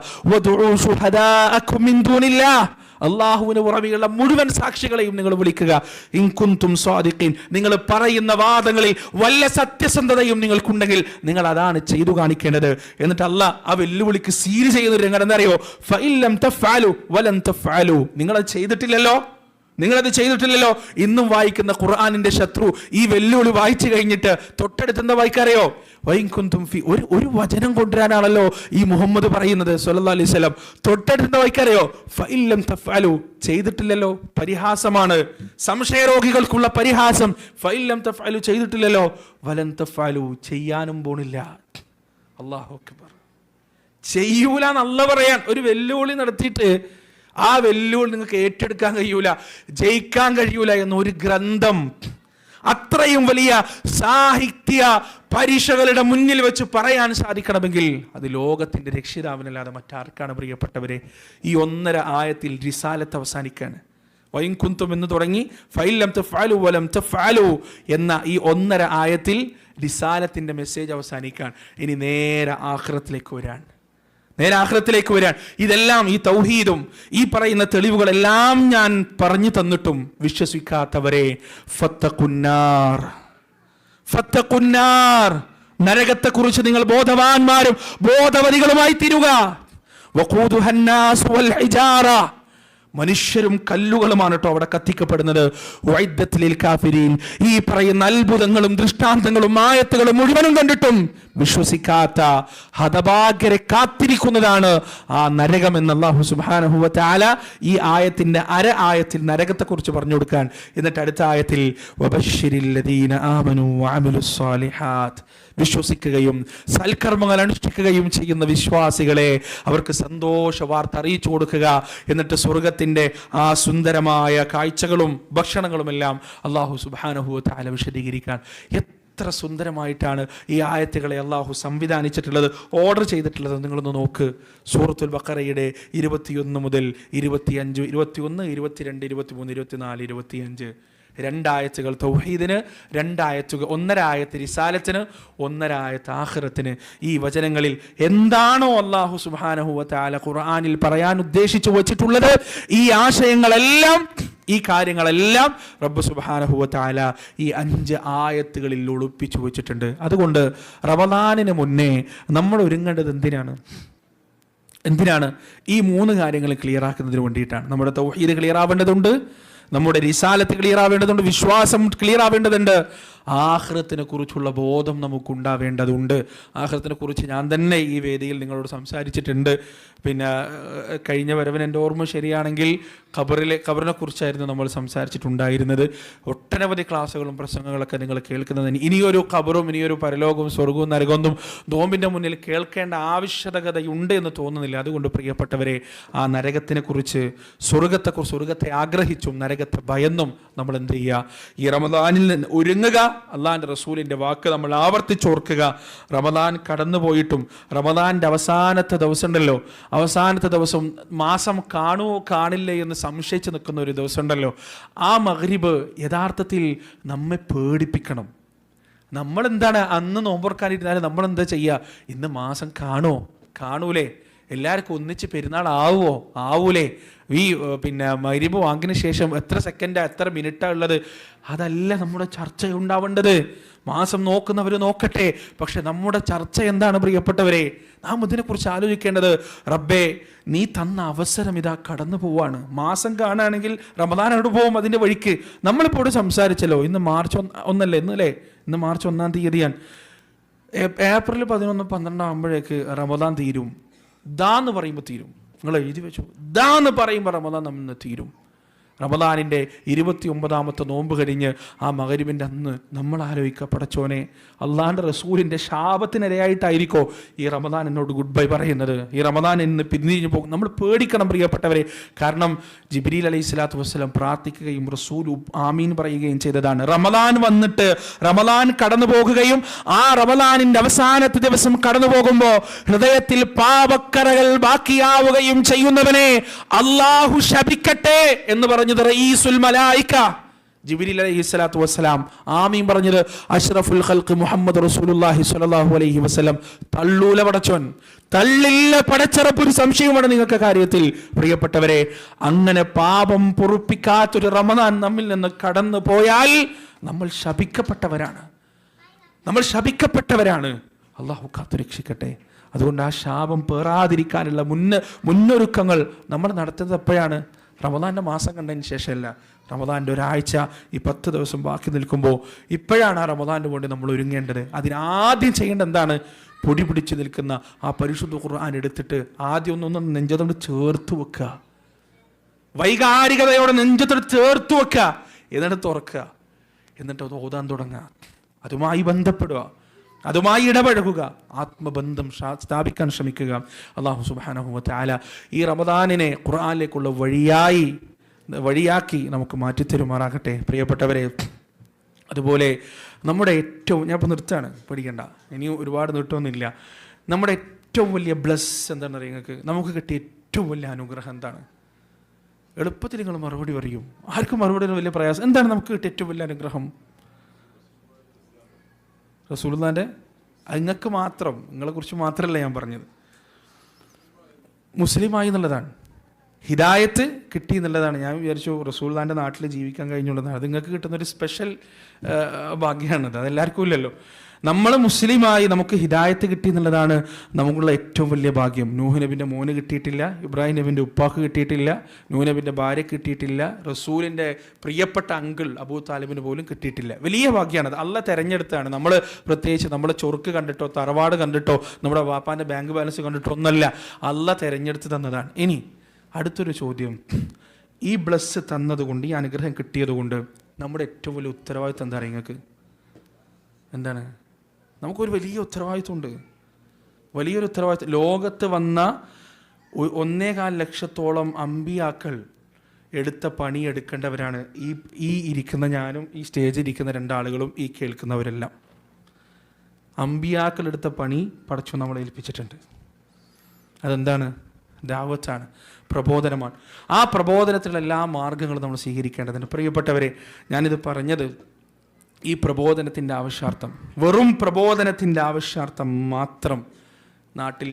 അള്ളാഹുവിന് പുറമെയുള്ള മുഴുവൻ സാക്ഷികളെയും നിങ്ങൾ വിളിക്കുക. ഇൻ കുൻതും സ്വാദിഖീൻ, നിങ്ങൾ പറയുന്ന വാദങ്ങളിൽ വല്ല സത്യസന്ധതയും നിങ്ങൾക്കുണ്ടെങ്കിൽ നിങ്ങൾ അതാണ് ചെയ്തു കാണിക്കേണ്ടത്. എന്നിട്ട് അള്ളാഹ് ആ വെല്ലുവിളിക്ക് സീൽ ചെയ്യുന്ന ഒരു രംഗം എന്താ അറിയോ? ഫഇല്ലം തഫ്അലു വലൻ തഫ്അലു, നിങ്ങളത് ചെയ്തിട്ടില്ലല്ലോ. ഇന്നും വായിക്കുന്ന ഖുർആനിന്റെ ശത്രു ഈ വെല്ലുവിളി വായിച്ചു കഴിഞ്ഞിട്ട് തൊട്ടടുത്ത് എന്താ വായിക്കാറിയോ? ഒരു വചനം കൊണ്ടുവരാനാണല്ലോ ഈ മുഹമ്മദ് പറയുന്നത് സ്വല്ലല്ലാഹു അലൈഹി വസല്ലം. തൊട്ടടുത്ത് വായിക്കാറിയോ? ഫഇല്ലം തഫ്അലു, ചെയ്തിട്ടില്ലല്ലോ. പരിഹാസമാണ്, സംശയരോഗികൾക്കുള്ള പരിഹാസം. ഫഇല്ലം തഫ്അലു, ചെയ്തിട്ടില്ലല്ലോ. വലൻ തഫ്അലു, ചെയ്യാനും പോണില്ല. അല്ലാഹു അക്ബർ. ചെയ്യൂലാന്ന് അല്ലാഹ് പറയാൻ ഒരു വെല്ലുവിളി നടത്തിയിട്ട് ആ വെല്ലുവിളി നിങ്ങൾക്ക് ഏറ്റെടുക്കാൻ കഴിയൂല, ജയിക്കാൻ കഴിയൂല എന്നൊരു ഗ്രന്ഥം അത്രയും വലിയ സാഹിത്യ പരീക്ഷകളുടെ മുന്നിൽ വെച്ച് പറയാൻ സാധിക്കണമെങ്കിൽ അത് ലോകത്തിന്റെ രക്ഷിതാവിനല്ലാതെ മറ്റാർക്കാണ് പ്രിയപ്പെട്ടവരെ? ഈ 1.5 ആയത്തിൽ റിസാലത്ത് അവസാനിക്കാണ്. വൈൻ കുന്തും എന്ന് തുടങ്ങി ഫൈലം തഫ്അലു വലം തഫ്അലു എന്ന ഈ 1.5 ആയത്തിൽ റിസാലത്തിന്റെ മെസ്സേജ് അവസാനിക്കാൻ. ഇനി നേരെ ആഖിറത്തിലേക്ക് വരാൻ. ഇതെല്ലാം ഈ തൗഹീദും ഈ പറയുന്ന തെളിവുകളെല്ലാം ഞാൻ പറഞ്ഞു തന്നിട്ടും വിശ്വസിക്കാത്തവരെ ഫത്തഖുന്നാർ, നരകത്തെ കുറിച്ച് നിങ്ങൾ ബോധവാന്മാരും ബോധവതികളുമായി തീരുക. വഖൂദുഹന്നാസ് വൽ ഹിജാറ, മനുഷ്യരും കല്ലുകളുമാണ് കേട്ടോ അവിടെ കത്തിക്കപ്പെടുന്നത്. ഉഇദ്ദത്ത് ലിൽ കാഫിരീൻ, ഈ പറയുന്ന അത്ഭുതങ്ങളും ദൃഷ്ടാന്തങ്ങളും ആയത്തുകളും മുഴുവനും കണ്ടിട്ടും വിശ്വസിക്കാത്ത ഹതഭാഗ്യരെ കാത്തിരിക്കുന്നതാണ് ആ നരകം എന്ന് അല്ലാഹു സുബ്ഹാനഹു വ തആല ഈ ആയത്തിന്റെ ആയത്തിൽ നരകത്തെ കുറിച്ച് പറഞ്ഞു കൊടുക്കാൻ. എന്നിട്ട് അടുത്ത ആയത്തിൽ വബശ്ശിരിൽ ലദീന ആമനു വഅമിലുസ് സാലിഹാത്ത്, വിശ്വസിക്കുകയും സൽക്കർമ്മങ്ങൾ അനുഷ്ഠിക്കുകയും ചെയ്യുന്ന വിശ്വാസികളെ അവർക്ക് സന്തോഷ വാർത്ത അറിയിച്ചു കൊടുക്കുക. എന്നിട്ട് സ്വർഗത്തിന്റെ ആ സുന്ദരമായ കാഴ്ചകളും ഭക്ഷണങ്ങളുമെല്ലാം അല്ലാഹു സുബ്ഹാനഹു വ തആല വിശദീകരിക്കാൻ. എത്ര സുന്ദരമായിട്ടാണ് ഈ ആയത്തുകളെ അല്ലാഹു സംവിധാനിച്ചിട്ടുള്ളത്, ഓർഡർ ചെയ്തിട്ടുള്ളത്. നിങ്ങളൊന്ന് നോക്ക്. സൂറത്തുൽ ബഖറയുടെ 21 മുതൽ 25, 21, 22, 23, 24, 25 2 തൗഹീദിന്, 1.5 ആയത്ത് റിസാലത്തിന്, 1.5 ആയത്ത് ആഖിറത്തിന്. ഈ വചനങ്ങളിൽ എന്താണോ അല്ലാഹു സുബ്ഹാനഹു വ തആല ഖുർആനിൽ പറയാൻ ഉദ്ദേശിച്ചു വച്ചിട്ടുള്ളത്, ഈ ആശയങ്ങളെല്ലാം, ഈ കാര്യങ്ങളെല്ലാം റബ്ബ് സുബ്ഹാനഹു വ തആല ഈ 5 ആയത്തുകളിൽ ഒളിപ്പിച്ചു വെച്ചിട്ടുണ്ട്. അതുകൊണ്ട് റമദാനിന് മുന്നേ നമ്മൾ ഒരുങ്ങേണ്ടത് എന്തിനാണ്? ഈ 3 കാര്യങ്ങൾ ക്ലിയർ ആക്കുന്നതിന് വേണ്ടിയിട്ടാണ്. നമ്മുടെ തൗഹീദ് ക്ലിയർ ആവേണ്ടതുണ്ട്, നമ്മുടെ റിസാലത്ത് ക്ലിയർ ആവേണ്ടതുണ്ട്, വിശ്വാസം ക്ലിയർ ആവേണ്ടതുണ്ട്, ആഖിറത്തിനെ കുറിച്ചുള്ള ബോധം നമുക്കുണ്ടാവേണ്ടതുണ്ട്. ആഖിറത്തിനെ കുറിച്ച് ഞാൻ തന്നെ ഈ വേദിയിൽ നിങ്ങളോട് സംസാരിച്ചിട്ടുണ്ട്. പിന്നെ കഴിഞ്ഞ വരവിന് എൻ്റെ ഓർമ്മ ശരിയാണെങ്കിൽ ഖബറിനെ കുറിച്ചായിരുന്നു നമ്മൾ സംസാരിച്ചിട്ടുണ്ടായിരുന്നത്. ഒട്ടനവധി ക്ലാസ്സുകളും പ്രസംഗങ്ങളൊക്കെ നിങ്ങൾ കേൾക്കുന്നതിന് ഇനിയൊരു ഖബറും ഇനിയൊരു പരലോകവും സ്വർഗവും നരകവും നോമ്പിൻ്റെ മുന്നിൽ കേൾക്കേണ്ട ആവശ്യകതയുണ്ട് എന്ന് തോന്നുന്നില്ല. അതുകൊണ്ട് പ്രിയപ്പെട്ടവരെ, ആ നരകത്തിനെ കുറിച്ച്, സ്വർഗത്തെ ആഗ്രഹിച്ചും നരകത്തെ ഭയന്നും നമ്മൾ എന്ത് ചെയ്യുക? ഈ റമദാനിൽ ഒരുങ്ങുക. അള്ളാഹിൻ്റെ റസൂലിൻ്റെ വാക്ക് നമ്മൾ ആവർത്തിച്ചോർക്കുക. റമദാൻ കടന്നു പോയിട്ടും റമദാൻ്റെ അവസാനത്തെ ദിവസം ഉണ്ടല്ലോ, അവസാനത്തെ ദിവസം മാസം കാണുമോ കാണില്ലേ എന്ന് സംശയിച്ച് നിൽക്കുന്ന ഒരു ദിവസം ഉണ്ടല്ലോ, ആ മഗ്രിബ് യഥാർത്ഥത്തിൽ നമ്മെ പേടിപ്പിക്കണം. നമ്മളെന്താണ് അന്ന് നോമ്പുറക്കാനിരുന്നാലും നമ്മളെന്താ ചെയ്യുക? ഇന്ന് മാസം കാണൂലേ? എല്ലാവർക്കും ഒന്നിച്ച് പെരുന്നാൾ ആവൂലേ? ഈ പിന്നെ മഗ്രിബ് വാങ്ങിന് ശേഷം എത്ര സെക്കൻഡാ എത്ര മിനിറ്റാ ഉള്ളത്? അതല്ല നമ്മുടെ ചർച്ച ഉണ്ടാവേണ്ടത്. മാസം നോക്കുന്നവർ നോക്കട്ടെ, പക്ഷെ നമ്മുടെ ചർച്ച എന്താണ് പ്രിയപ്പെട്ടവരെ? നാം ഇതിനെക്കുറിച്ച് ആലോചിക്കേണ്ടത്, റബ്ബേ നീ തന്ന അവസരം ഇതാ കടന്നു പോവാണ്. മാസം കാണുകയാണെങ്കിൽ റമദാനോട് പോവും അതിൻ്റെ വഴിക്ക്. നമ്മളിപ്പോൾ ഇവിടെ സംസാരിച്ചല്ലോ, ഇന്ന് മാർച്ച് 1 ഇന്നല്ലേ? ഇന്ന് മാർച്ച് 1-ാം തീയതിയാണ്. ഏപ്രിൽ 11, 12 ആകുമ്പോഴേക്ക് റമദാൻ തീരും. ദാന്ന് പറയുമ്പോൾ തീരും. നിങ്ങൾ എഴുതി വെച്ചു, ദാന്ന് പറയുമ്പോൾ റമദാൻ നമ്മൾ തീരും. റമദാനിൻ്റെ 29ാമത്തെ നോമ്പ് കഴിഞ്ഞ് ആ മഗ്രിബിൻ്റെ അന്ന് നമ്മൾ ആലോചിക്കുക, പടച്ചോനെ അള്ളാഹിൻ്റെ റസൂലിൻ്റെ ശാപത്തിനിരയായിട്ടായിരിക്കോ ഈ റമദാൻ എന്നോട് ഗുഡ് ബൈ പറയുന്നത്? ഈ റമദാൻ എന്ന് പിന്തിരിഞ്ഞു പോകും. നമ്മൾ പേടിക്കണം പ്രിയപ്പെട്ടവരെ. കാരണം ജിബ്രീൽ അലൈഹി സ്വലാത്തു വസ്സലാം പ്രാർത്ഥിക്കുകയും റസൂൽ ആമീൻ പറയുകയും ചെയ്തതാണ്. റമദാൻ വന്നിട്ട് റമദാൻ കടന്നു പോകുകയും ആ റമദാനിൻ്റെ അവസാനത്തെ ദിവസം കടന്നു പോകുമ്പോൾ ഹൃദയത്തിൽ പാപക്കറകൾ ബാക്കിയാവുകയും ചെയ്യുന്നവനെ അള്ളാഹു ശപിക്കട്ടെ എന്ന് പറഞ്ഞത് റഈസുൽ മലായിക ജിബ്രീൽ അലൈഹിസ്സലാത്തു വസ്സലാം. ആമീൻ പറഞ്ഞത് അഷ്റഫുൽ ഖൽഖ് മുഹമ്മദ് റസൂലുള്ളാഹി സ്വല്ലല്ലാഹു അലൈഹി വസല്ലം. തള്ളൂല പടച്ചോൻ, തള്ളില്ല പടച്ചറപ്പ്. ഒരു സംശയമാണ് നിങ്ങൾക്ക് കാര്യത്തിൽ പ്രിയപ്പെട്ടവരെ. അങ്ങനെ പാപം പൊറുപ്പിക്കാത്തൊരു റമദാൻ നമ്മിൽ നിന്ന് കടന്നു പോയാൽ നമ്മൾ ശപിക്കപ്പെട്ടവരാണ്. അള്ളാഹു കാത്തുരക്ഷിക്കട്ടെ. അതുകൊണ്ട് ആ ശാപം പേറാതിരിക്കാനുള്ള മുന്നൊരുക്കങ്ങൾ നമ്മൾ നടത്തുന്നത് എപ്പോഴാണ്? റമദാൻ്റെ മാസം കണ്ടതിന് ശേഷമല്ല, റമദാൻ്റെ ഒരാഴ്ച, ഈ 10 ദിവസം ബാക്കി നിൽക്കുമ്പോൾ ഇപ്പോഴാണ് ആ റമദാൻ്റെ വേണ്ടി നമ്മൾ ഒരുങ്ങേണ്ടത്. അതിനാദ്യം ചെയ്യേണ്ടത് എന്താണ്? പൊടി പിടിച്ച് നിൽക്കുന്ന ആ പരിശുദ്ധ ഖുർആൻ എടുത്തിട്ട് ആദ്യം ഒന്നൊന്ന് നെഞ്ചത്തോട് ചേർത്ത് വെക്കുക, വൈകാരികതയോടെ നെഞ്ചത്തോട് ചേർത്ത് വെക്കുക, എന്നിട്ട് തുറക്കുക, എന്നിട്ട് അത് ഓതാൻ തുടങ്ങുക, അതുമായി ബന്ധപ്പെടുക. അതുമായി ഇടപഴകുക, ആത്മബന്ധം സ്ഥാപിക്കാൻ ശ്രമിക്കുക. അല്ലാഹു സുബ്ഹാനഹു വ തആല ഈ റമദാനിനെ ഖുർആനിലേക്കുള്ള വഴിയാക്കി നമുക്ക് മാറ്റിത്തരുമാറാകട്ടെ. പ്രിയപ്പെട്ടവരെ, അതുപോലെ നമ്മുടെ ഏറ്റവും, ഞാൻ ഇപ്പോൾ നിർത്താണ്, പേടിക്കണ്ട, ഇനിയും ഒരുപാട് നീട്ടമൊന്നുമില്ല. നമ്മുടെ ഏറ്റവും വലിയ ബ്ലസ് എന്താണെന്ന് അറിയാം നിങ്ങൾക്ക്? നമുക്ക് കിട്ടിയ ഏറ്റവും വലിയ അനുഗ്രഹം എന്താണ്? എളുപ്പത്തിൽ നിങ്ങൾ മറുപടി പറയും. ആർക്കും മറുപടി വലിയ പ്രയാസം. എന്താണ് നമുക്ക് കിട്ടിയ ഏറ്റവും വലിയ അനുഗ്രഹം? റസൂലുള്ളാഹിന്റെ, നിങ്ങൾക്ക് മാത്രം, നിങ്ങളെക്കുറിച്ച് മാത്രമല്ല ഞാൻ പറഞ്ഞത്, മുസ്ലിമായി എന്നുള്ളതാണ്, ഹിദായത്ത് കിട്ടി എന്നുള്ളതാണ്. ഞാൻ വിചാരിച്ചു റസൂലുള്ളാഹിന്റെ നാട്ടിൽ ജീവിക്കാൻ കഴിഞ്ഞുള്ളതാണ്. അത് നിങ്ങൾക്ക് കിട്ടുന്നൊരു സ്പെഷ്യൽ ഭാഗ്യമാണത്, അതെല്ലാവർക്കും ഇല്ലല്ലോ. നമ്മൾ മുസ്ലിമായി നമുക്ക് ഹിദായത്ത് കിട്ടി എന്നുള്ളതാണ് നമുക്കുള്ള ഏറ്റവും വലിയ ഭാഗ്യം. നൂഹ് നബിൻ്റെ മോന് കിട്ടിയിട്ടില്ല, ഇബ്രാഹിം നബിൻ്റെ ഉപ്പാക്ക് കിട്ടിയിട്ടില്ല, നൂഹ് നബിൻ്റെ ഭാര്യ കിട്ടിയിട്ടില്ല, റസൂലിൻ്റെ പ്രിയപ്പെട്ട അങ്കിൾ അബൂ താലിബിന് പോലും കിട്ടിയിട്ടില്ല. വലിയ ഭാഗ്യമാണത്. അള്ളാഹ് തിരഞ്ഞെടുത്താണ്. നമ്മൾ പ്രത്യേകിച്ച് നമ്മുടെ ചൊറുക്ക് കണ്ടിട്ടോ തറവാട് കണ്ടിട്ടോ നമ്മുടെ വാപ്പാൻ്റെ ബാങ്ക് ബാലൻസ് കണ്ടിട്ടോ ഒന്നല്ല, അള്ളാഹ് തിരഞ്ഞെടുത്ത് തന്നതാണ്. ഇനി അടുത്തൊരു ചോദ്യം, ഈ ബ്ലസ് തന്നതുകൊണ്ട്, ഈ അനുഗ്രഹം കിട്ടിയതുകൊണ്ട് നമ്മുടെ ഏറ്റവും വലിയ ഉത്തരവാദിത്വം എന്താ പറയുക നിങ്ങൾക്ക്? എന്താണ്? നമുക്കൊരു വലിയ ഉത്തരവാദിത്വമുണ്ട്, വലിയൊരു ഉത്തരവാദിത്വം. ലോകത്ത് വന്ന 1.25 ലക്ഷത്തോളം അമ്പിയാക്കൾ എടുത്ത പണി എടുക്കേണ്ടവരാണ് ഈ ഇരിക്കുന്ന ഞാനും ഈ സ്റ്റേജിൽ ഇരിക്കുന്ന 2 ആളുകളും ഈ കേൾക്കുന്നവരെല്ലാം. അമ്പിയാക്കൾ എടുത്ത പണി പടച്ചു നമ്മളെ ഏൽപ്പിച്ചിട്ടുണ്ട്. അതെന്താണ്? ദാവത്താണ്, പ്രബോധനമാണ്. ആ പ്രബോധനത്തിലുള്ള എല്ലാ മാർഗങ്ങളും നമ്മൾ സ്വീകരിക്കേണ്ടതുണ്ട്. പ്രിയപ്പെട്ടവരെ, ഞാനിത് പറഞ്ഞത് ഈ പ്രബോധനത്തിൻ്റെ ആവശ്യാർത്ഥം, വെറും പ്രബോധനത്തിൻ്റെ ആവശ്യാർത്ഥം മാത്രം നാട്ടിൽ